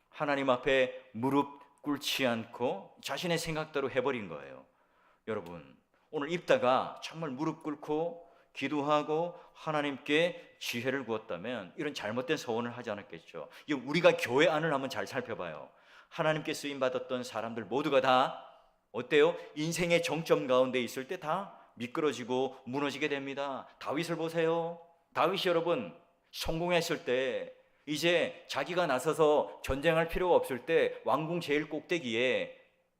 하나님 앞에 무릎 꿇지 않고 자신의 생각대로 해버린 거예요. 여러분, 오늘 입다가 정말 무릎 꿇고 기도하고 하나님께 지혜를 구했다면 이런 잘못된 서원을 하지 않았겠죠. 우리가 교회 안을 한번 잘 살펴봐요. 하나님께 쓰임 받았던 사람들 모두가 다 어때요? 인생의 정점 가운데 있을 때 다 미끄러지고 무너지게 됩니다. 다윗을 보세요. 다윗이 여러분 성공했을 때, 이제 자기가 나서서 전쟁할 필요가 없을 때 왕궁 제일 꼭대기에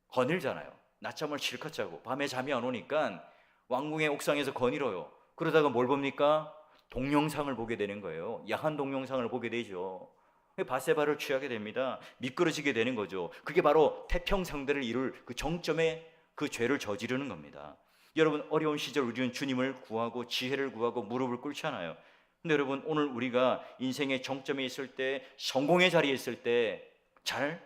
거닐잖아요. 낮잠을 실컷 자고 밤에 잠이 안 오니까 왕궁의 옥상에서 거닐어요. 그러다가 뭘 봅니까? 동영상을 보게 되는 거예요. 야한 동영상을 보게 되죠. 바세바를 취하게 됩니다. 미끄러지게 되는 거죠. 그게 바로 태평상대를 이룰 그 정점에 그 죄를 저지르는 겁니다. 여러분, 어려운 시절 우리는 주님을 구하고 지혜를 구하고 무릎을 꿇잖아요. 근데 여러분, 오늘 우리가 인생의 정점에 있을 때, 성공의 자리에 있을 때 잘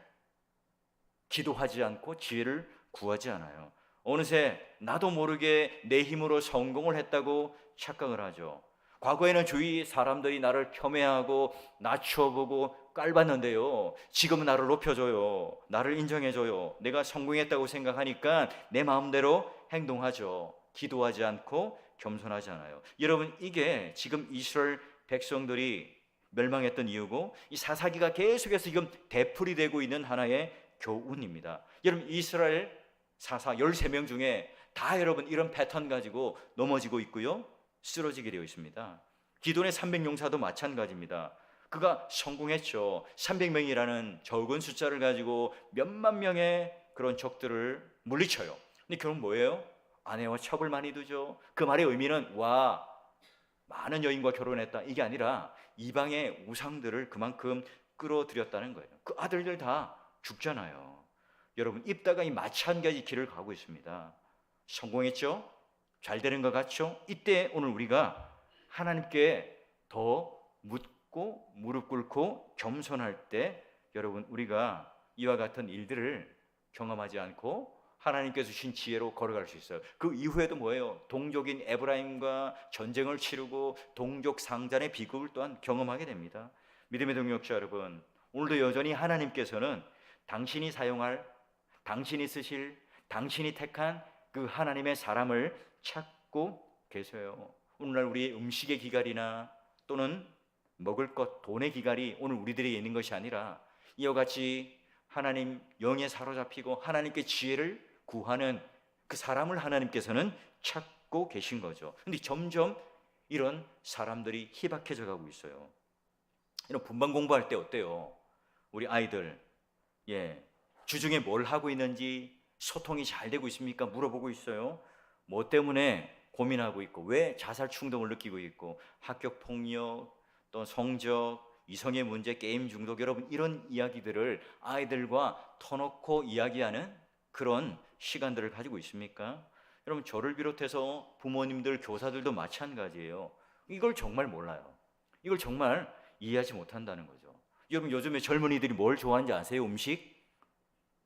기도하지 않고 지혜를 구하지 않아요. 어느새 나도 모르게 내 힘으로 성공을 했다고 착각을 하죠. 과거에는 주위 사람들이 나를 폄훼하고 낮춰보고 깔봤는데요, 지금은 나를 높여줘요. 나를 인정해줘요. 내가 성공했다고 생각하니까 내 마음대로 행동하죠. 기도하지 않고 겸손하지 않아요. 여러분, 이게 지금 이스라엘 백성들이 멸망했던 이유고, 이 사사기가 계속해서 지금 되풀이 되고 있는 하나의 교훈입니다. 여러분, 이스라엘 사사 13명 중에 다 여러분 이런 패턴 가지고 넘어지고 있고요, 쓰러지게 되어 있습니다. 기돈의 300용사도 마찬가지입니다. 그가 성공했죠. 300명이라는 적은 숫자를 가지고 몇만 명의 그런 적들을 물리쳐요. 근데 결국 뭐예요? 아내와 첩을 많이 두죠. 그 말의 의미는 와, 많은 여인과 결혼했다, 이게 아니라 이방의 우상들을 그만큼 끌어들였다는 거예요. 그 아들들 다 죽잖아요. 여러분, 입다가 이 마찬가지 길을 가고 있습니다. 성공했죠? 잘 되는 것 같죠? 이때 오늘 우리가 하나님께 더 묻고 무릎 꿇고 겸손할 때, 여러분, 우리가 이와 같은 일들을 경험하지 않고 하나님께서 주신 지혜로 걸어갈 수 있어요. 그 이후에도 뭐예요? 동족인 에브라임과 전쟁을 치르고 동족 상잔의 비극을 또한 경험하게 됩니다. 믿음의 동역자 여러분, 오늘도 여전히 하나님께서는 당신이 사용할, 당신이 쓰실, 당신이 택한 그 하나님의 사람을 찾고 계세요. 오늘날 우리의 음식의 기갈이나 또는 먹을 것, 돈의 기갈이 오늘 우리들에게 있는 것이 아니라 이와 같이 하나님 영에 사로잡히고 하나님께 지혜를 구하는 그 사람을 하나님께서는 찾고 계신 거죠. 근데 점점 이런 사람들이 희박해져 가고 있어요. 이런 분반 공부할 때 어때요? 우리 아이들, 주중에 뭘 하고 있는지 소통이 잘 되고 있습니까? 물어보고 있어요. 뭐 때문에 고민하고 있고, 왜 자살 충동을 느끼고 있고, 학교 폭력, 또 성적, 이성의 문제, 게임 중독, 여러분 이런 이야기들을 아이들과 터놓고 이야기하는 그런 시간들을 가지고 있습니까? 여러분, 저를 비롯해서 부모님들, 교사들도 마찬가지예요. 이걸 정말 몰라요. 이걸 정말 이해하지 못한다는 거죠. 여러분, 요즘에 젊은이들이 뭘 좋아하는지 아세요? 음식?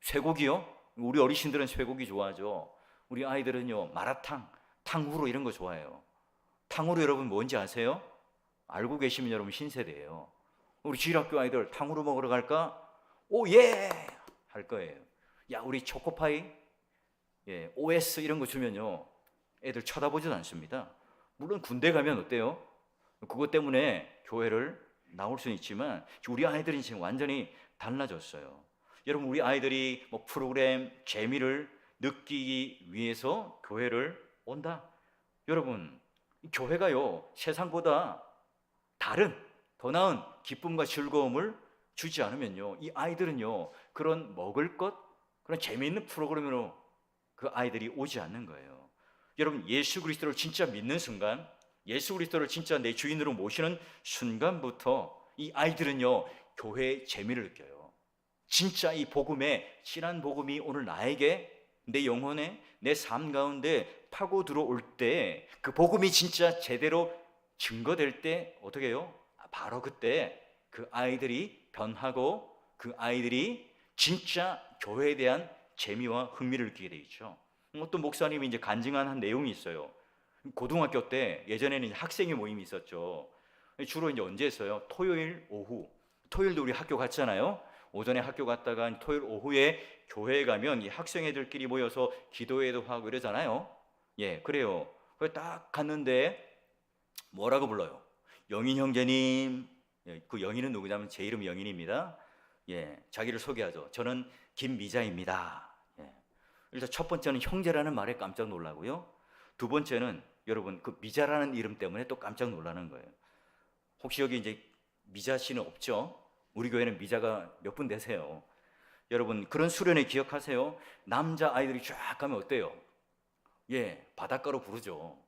쇠고기요? 우리 어르신들은 쇠고기 좋아하죠. 우리 아이들은요, 마라탕, 탕후루 이런 거 좋아해요. 탕후루 여러분 뭔지 아세요? 알고 계시면 여러분 신세대예요. 우리 주일학교 아이들 탕후루 먹으러 갈까? 오, 예! 할 거예요. 야, 우리 초코파이, OS 이런 거 주면요, 애들 쳐다보지도 않습니다. 물론 군대 가면 어때요? 그것 때문에 교회를 나올 수는 있지만 우리 아이들은 지금 완전히 달라졌어요. 여러분, 우리 아이들이 뭐 프로그램, 재미를 느끼기 위해서 교회를 온다. 여러분, 교회가요, 세상보다 다른 더 나은 기쁨과 즐거움을 주지 않으면요, 이 아이들은요 그런 먹을 것, 그런 재미있는 프로그램으로 그 아이들이 오지 않는 거예요. 여러분, 예수 그리스도를 진짜 믿는 순간, 예수 그리스도를 진짜 내 주인으로 모시는 순간부터 이 아이들은요 교회의 재미를 느껴요. 진짜 이 복음의 진한 복음이 오늘 나에게, 내 영혼에, 내 삶 가운데 파고 들어올 때, 그 복음이 진짜 제대로 증거될 때 어떻게 해요? 바로 그때 그 아이들이 변하고 그 아이들이 진짜 교회에 대한 재미와 흥미를 느끼게 돼 있죠. 어떤 목사님이 이제 간증한 한 내용이 있어요. 고등학교 때 예전에는 학생의 모임이 있었죠. 주로 이제 언제 했어요? 토요일 오후. 토요일도 우리 학교 갔잖아요. 오전에 학교 갔다가 토요일 오후에 교회에 가면 이 학생애들끼리 모여서 기도회도 하고 이러잖아요. 그래요. 그래 딱 갔는데 뭐라고 불러요? 영인 형제님. 그 영인은 누구냐면 제 이름 영인입니다. 자기를 소개하죠. 저는 김미자입니다. 일단 첫 번째는 형제라는 말에 깜짝 놀라고요. 두 번째는 여러분 그 미자라는 이름 때문에 또 깜짝 놀라는 거예요. 혹시 여기 이제 미자 씨는 없죠? 우리 교회는 미자가 몇 분 되세요. 여러분, 그런 수련회 기억하세요? 남자 아이들이 쫙 가면 어때요? 바닷가로 부르죠.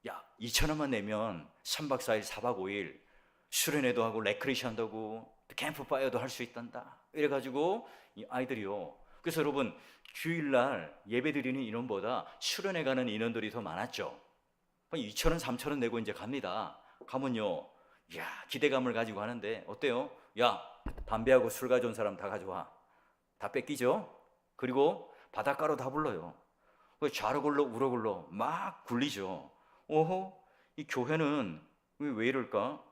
야, 2,000원만 내면 3박 4일 4박 5일 수련회도 하고 레크레이션도 하고 캠프파이어도 할 수 있단다. 이래가지고 이 아이들이요, 그래서 여러분 주일날 예배 드리는 인원보다 수련회 가는 인원들이 더 많았죠. 2,000원 3,000원 내고 이제 갑니다. 가면요, 이야, 기대감을 가지고 하는데 어때요? 야, 담배하고 술 가져온 사람 다 가져와. 다 뺏기죠. 그리고 바닷가로 다 불러요. 좌로 굴러 우로 굴러 막 굴리죠. 오호, 이 교회는 왜 이럴까?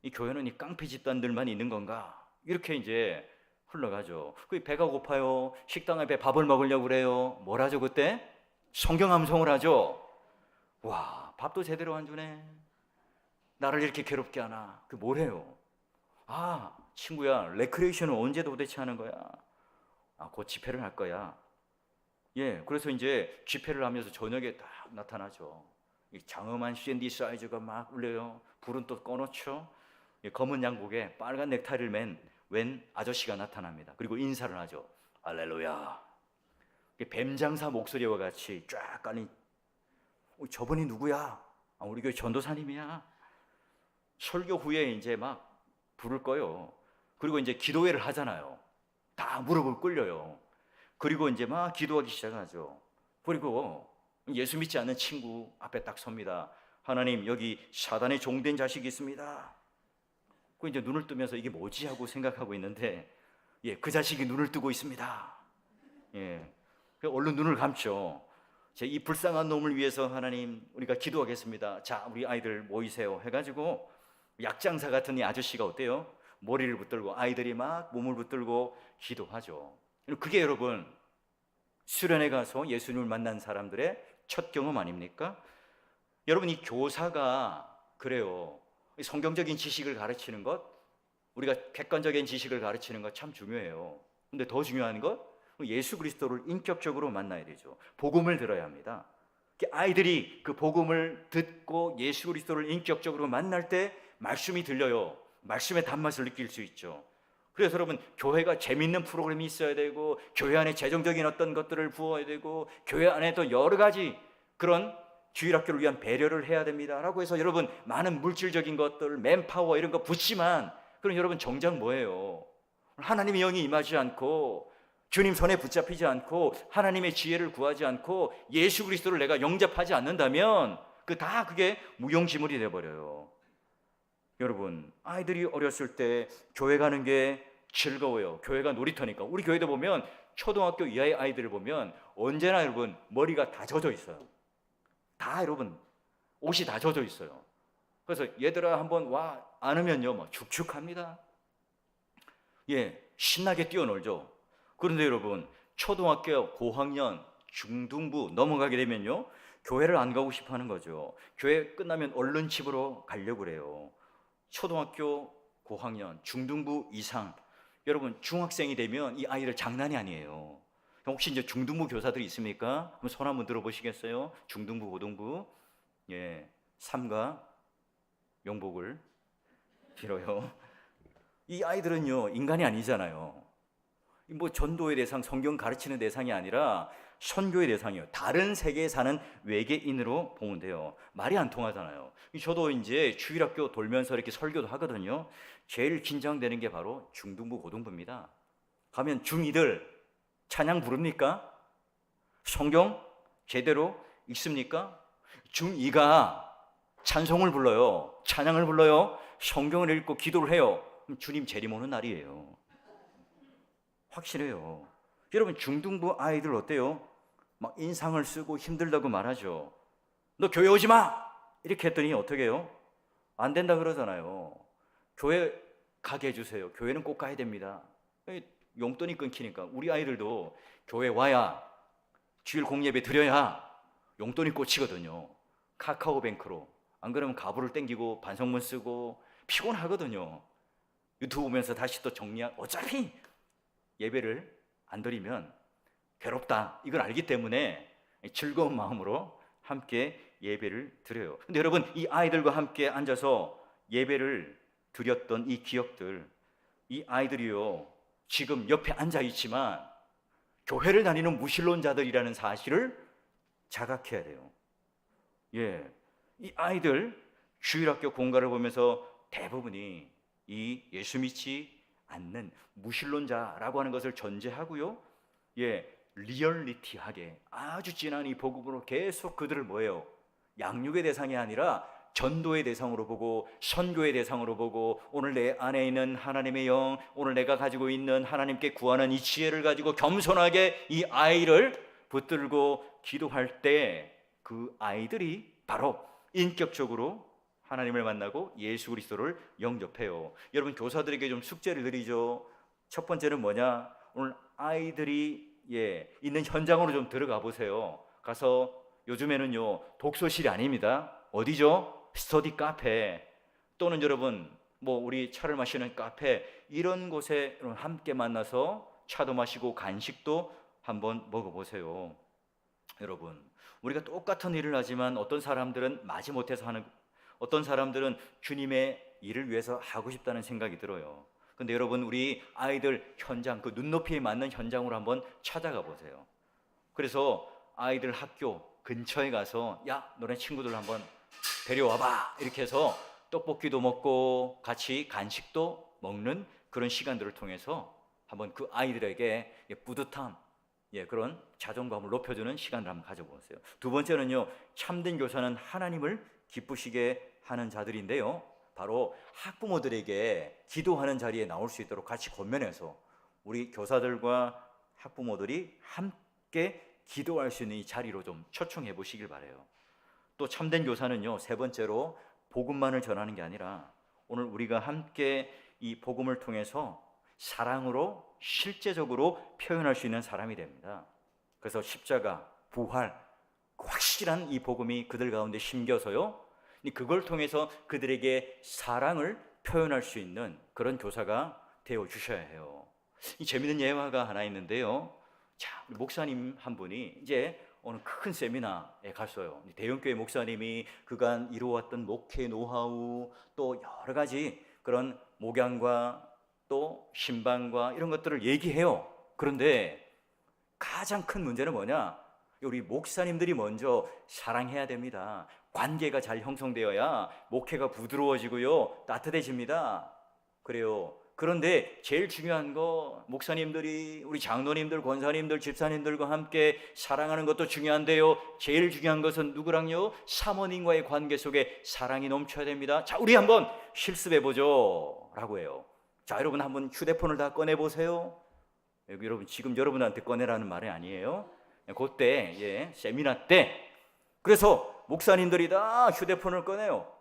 이 교회는 이 깡패 집단들만 있는 건가? 이렇게 이제 흘러가죠. 그 배가 고파요. 식당 앞에 밥을 먹으려고 그래요. 뭘 하죠 그때? 성경 암송을 하죠. 와, 밥도 제대로 안 주네. 나를 이렇게 괴롭게 하나. 그 뭘 해요? 아, 친구야, 레크레이션은 언제 도대체 하는 거야? 아, 곧 집회를 할 거야. 예, 그래서 이제 집회를 하면서 저녁에 딱 나타나죠. 이 장엄한 샌디 사이즈가 막 울려요. 불은 또 꺼놓죠. 예, 검은 양복에 빨간 넥타이를 맨 웬 아저씨가 나타납니다. 그리고 인사를 하죠. 할렐루야. 뱀장사 목소리와 같이 쫙 깔린, 저분이 누구야? 아, 우리 교회 전도사님이야. 설교 후에 이제 막 부를 거요. 그리고 이제 기도회를 하잖아요. 다 무릎을 꿇려요. 그리고 이제 막 기도하기 시작하죠. 그리고 예수 믿지 않는 친구 앞에 딱 섭니다. 하나님, 여기 사단의 종된 자식이 있습니다. 그 이제 눈을 뜨면서 이게 뭐지 하고 생각하고 있는데, 예, 그 자식이 눈을 뜨고 있습니다. 예, 얼른 눈을 감죠. 제 이 불쌍한 놈을 위해서 하나님, 우리가 기도하겠습니다. 자, 우리 아이들 모이세요 해가지고 약장사 같은 이 아저씨가 어때요? 머리를 붙들고 아이들이 막 몸을 붙들고 기도하죠. 그게 여러분 수련회 가서 예수님을 만난 사람들의 첫 경험 아닙니까? 여러분, 이 교사가 그래요. 성경적인 지식을 가르치는 것, 우리가 객관적인 지식을 가르치는 것 참 중요해요. 근데 더 중요한 것, 예수 그리스도를 인격적으로 만나야 되죠. 복음을 들어야 합니다. 아이들이 그 복음을 듣고 예수 그리스도를 인격적으로 만날 때 말씀이 들려요. 말씀의 단맛을 느낄 수 있죠. 그래서 여러분, 교회가 재밌는 프로그램이 있어야 되고, 교회 안에 재정적인 어떤 것들을 부어야 되고, 교회 안에 또 여러 가지 그런 주일학교를 위한 배려를 해야 됩니다 라고 해서 여러분 많은 물질적인 것들, 맨파워 이런 거 붙지만, 그럼 여러분 정작 뭐예요? 하나님의 영이 임하지 않고 주님 손에 붙잡히지 않고 하나님의 지혜를 구하지 않고 예수 그리스도를 내가 영접하지 않는다면 그게 무용지물이 되어버려요. 여러분, 아이들이 어렸을 때 교회 가는 게 즐거워요. 교회가 놀이터니까. 우리 교회도 보면 초등학교 이하의 아이들을 보면 언제나 여러분 머리가 다 젖어 있어요. 다 여러분 옷이 다 젖어 있어요. 그래서 얘들아 한번 와 안으면요 막 축축합니다. 예, 신나게 뛰어놀죠. 그런데 여러분, 초등학교 고학년 중등부 넘어가게 되면요 교회를 안 가고 싶어 하는 거죠. 교회 끝나면 얼른 집으로 가려고 그래요. 초등학교 고학년 중등부 이상, 여러분 중학생이 되면 이 아이들 장난이 아니에요. 혹시 이제 중등부 교사들이 있습니까? 한번 손 한번 들어보시겠어요? 중등부 고등부, 예, 삼가 용복을 빌어요. 이 아이들은요 인간이 아니잖아요. 뭐 전도의 대상, 성경 가르치는 대상이 아니라 선교의 대상이에요. 다른 세계에 사는 외계인으로 보면 돼요. 말이 안 통하잖아요. 저도 이제 주일학교 돌면서 이렇게 설교도 하거든요. 제일 긴장되는 게 바로 중등부 고등부입니다. 가면 중2들 찬양 부릅니까? 성경 제대로 읽습니까? 중2가 찬송을 불러요. 찬양을 불러요. 성경을 읽고 기도를 해요. 그럼 주님 재림 오는 날이에요. 확실해요. 여러분, 중등부 아이들 어때요? 막 인상을 쓰고 힘들다고 말하죠. 너 교회 오지 마! 이렇게 했더니 어떻게 해요? 안 된다 그러잖아요. 교회 가게 해주세요. 교회는 꼭 가야 됩니다. 용돈이 끊기니까 우리 아이들도 교회 와야 주일 공예배 드려야 용돈이 꽂히거든요. 카카오뱅크로. 안 그러면 가부를 땡기고 반성문 쓰고 피곤하거든요. 유튜브 보면서 다시 또 어차피 예배를 안 드리면 괴롭다, 이걸 알기 때문에 즐거운 마음으로 함께 예배를 드려요. 근데 여러분, 이 아이들과 함께 앉아서 예배를 드렸던 이 기억들, 이 아이들이요 지금 옆에 앉아 있지만 교회를 다니는 무신론자들이라는 사실을 자각해야 돼요. 예, 이 아이들 주일학교 공가를 보면서 대부분이 이 예수 믿지 않는 무신론자라고 하는 것을 전제하고요, 예, 리얼리티하게 아주 진한 이 복음으로 계속 그들을 뭐예요? 양육의 대상이 아니라 전도의 대상으로 보고 선교의 대상으로 보고 오늘 내 안에 있는 하나님의 영, 오늘 내가 가지고 있는 하나님께 구하는 이 지혜를 가지고 겸손하게 이 아이를 붙들고 기도할 때 그 아이들이 바로 인격적으로 하나님을 만나고 예수 그리스도를 영접해요. 여러분, 교사들에게 좀 숙제를 드리죠. 첫 번째는 뭐냐? 오늘 아이들이 있는 현장으로 좀 들어가 보세요. 가서 요즘에는요 독서실이 아닙니다. 어디죠? 스터디 카페, 또는 여러분 우리 차를 마시는 카페, 이런 곳에 함께 만나서 차도 마시고 간식도 한번 먹어보세요. 여러분, 우리가 똑같은 일을 하지만 어떤 사람들은 마지못해서 하는, 어떤 사람들은 주님의 일을 위해서 하고 싶다는 생각이 들어요. 근데 여러분, 우리 아이들 현장, 그 눈높이에 맞는 현장으로 한번 찾아가 보세요. 그래서 아이들 학교 근처에 가서 야, 너네 친구들 한번 데려와봐, 이렇게 해서 떡볶이도 먹고 같이 간식도 먹는 그런 시간들을 통해서 한번 그 아이들에게 뿌듯함, 그런 자존감을 높여주는 시간을 한번 가져보세요. 두 번째는요, 참된 교사는 하나님을 기쁘시게 하는 자들인데요, 바로 학부모들에게 기도하는 자리에 나올 수 있도록 같이 권면해서 우리 교사들과 학부모들이 함께 기도할 수 있는 이 자리로 좀 초청해 보시길 바라요. 또 참된 교사는요, 세 번째로 복음만을 전하는 게 아니라 오늘 우리가 함께 이 복음을 통해서 사랑으로 실제적으로 표현할 수 있는 사람이 됩니다. 그래서 십자가, 부활, 확실한 이 복음이 그들 가운데 심겨서요, 그걸 통해서 그들에게 사랑을 표현할 수 있는 그런 교사가 되어 주셔야 해요. 이 재미있는 예화가 하나 있는데요. 자, 목사님 한 분이 이제 어느 큰 세미나에 갔어요. 대형교회 목사님이 그간 이루어왔던 목회 노하우, 또 여러 가지 그런 목양과 또 신방과 이런 것들을 얘기해요. 그런데 가장 큰 문제는 뭐냐? 우리 목사님들이 먼저 사랑해야 됩니다. 관계가 잘 형성되어야 목회가 부드러워지고요, 따뜻해집니다. 그래요. 그런데 제일 중요한 거, 목사님들이 우리 장로님들, 권사님들, 집사님들과 함께 사랑하는 것도 중요한데요, 제일 중요한 것은 누구랑요? 사모님과의 관계 속에 사랑이 넘쳐야 됩니다. 자, 우리 한번 실습해보죠 라고 해요. 자, 여러분 한번 휴대폰을 다 꺼내보세요. 여러분, 지금 여러분한테 꺼내라는 말이 아니에요. 그때 세미나 때, 그래서 목사님들이 다 휴대폰을 꺼내요.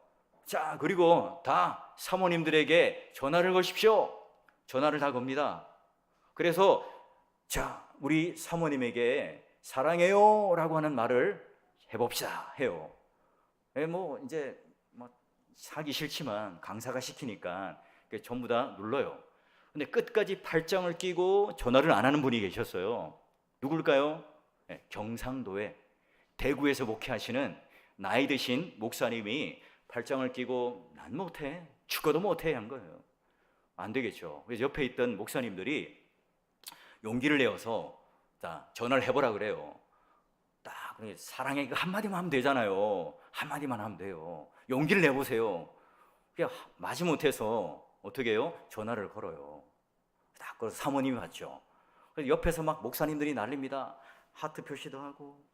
자, 그리고 다 사모님들에게 전화를 거십시오. 전화를 다 겁니다. 그래서 자, 우리 사모님에게 사랑해요 라고 하는 말을 해봅시다 해요. 이제 하기 싫지만 강사가 시키니까 전부 다 눌러요. 근데 끝까지 팔짱을 끼고 전화를 안 하는 분이 계셨어요. 누굴까요? 경상도에, 대구에서 목회하시는 나이 드신 목사님이 팔짱을 끼고 난 못해, 죽어도 못해 한 거예요. 안 되겠죠. 그래서 옆에 있던 목사님들이 용기를 내어서 자, 전화를 해보라 그래요. 딱 사랑해 한마디만 하면 되잖아요. 한마디만 하면 돼요. 용기를 내보세요. 마지못해서 어떻게 해요? 전화를 걸어요. 딱 걸어서 사모님이 받죠. 그래서 옆에서 막 목사님들이 난립니다. 하트 표시도 하고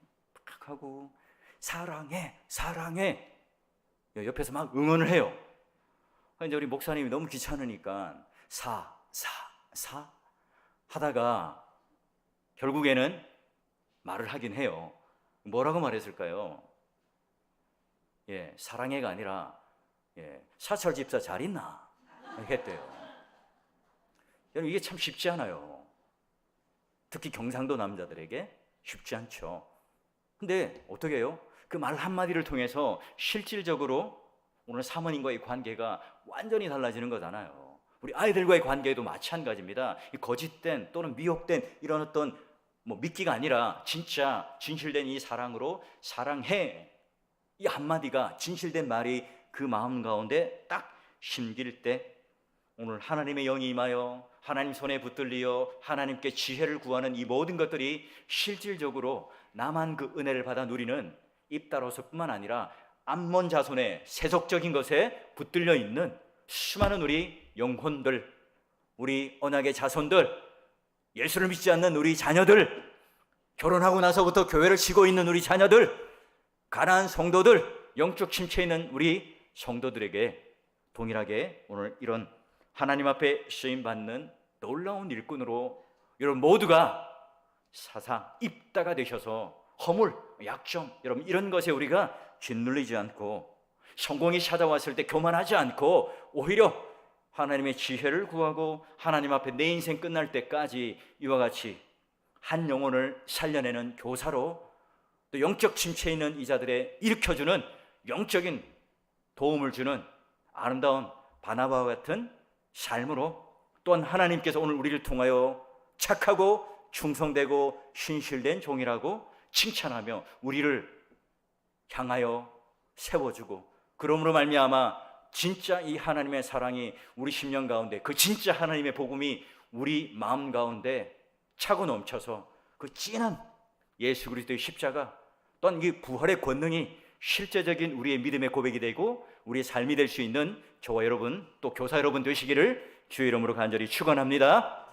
탁 하고 사랑해 사랑해, 옆에서 막 응원을 해요. 이제 우리 목사님이 너무 귀찮으니까 사 하다가 결국에는 말을 하긴 해요. 뭐라고 말했을까요? 사랑해가 아니라 사찰 집사 잘 있나? 했대요. 여러분, 이게 참 쉽지 않아요. 특히 경상도 남자들에게 쉽지 않죠. 근데 어떻게 해요? 그 말 한마디를 통해서 실질적으로 오늘 사모님과의 관계가 완전히 달라지는 거잖아요. 우리 아이들과의 관계도 마찬가지입니다. 이 거짓된 또는 미혹된 이런 어떤 미끼가 아니라 진짜 진실된 이 사랑으로 사랑해, 이 한마디가 진실된 말이 그 마음 가운데 딱 심길 때 오늘 하나님의 영이 임하여 하나님 손에 붙들리어 하나님께 지혜를 구하는 이 모든 것들이 실질적으로 나만 그 은혜를 받아 누리는 입다로서뿐만 아니라 암몬 자손의 세속적인 것에 붙들려 있는 수많은 우리 영혼들, 우리 언약의 자손들, 예수를 믿지 않는 우리 자녀들, 결혼하고 나서부터 교회를 치고 있는 우리 자녀들, 가난한 성도들, 영적 침체에 있는 우리 성도들에게 동일하게 오늘 이런 하나님 앞에 쓰임 받는 놀라운 일꾼으로 여러분 모두가 사상 입다가 되셔서 허물, 약점, 여러분 이런 것에 우리가 짓눌리지 않고 성공이 찾아왔을 때 교만하지 않고 오히려 하나님의 지혜를 구하고 하나님 앞에 내 인생 끝날 때까지 이와 같이 한 영혼을 살려내는 교사로 또 영적 침체에 있는 이자들의 일으켜주는 영적인 도움을 주는 아름다운 바나바와 같은 삶으로 또한 하나님께서 오늘 우리를 통하여 착하고 충성되고 신실된 종이라고 칭찬하며 우리를 향하여 세워주고 그러므로 말미암아 진짜 이 하나님의 사랑이 우리 심령 가운데 그 진짜 하나님의 복음이 우리 마음 가운데 차고 넘쳐서 그 진한 예수 그리스도의 십자가 또한 이 부활의 권능이 실제적인 우리의 믿음의 고백이 되고 우리의 삶이 될 수 있는 저와 여러분 또 교사 여러분 되시기를 주의 이름으로 간절히 축원합니다.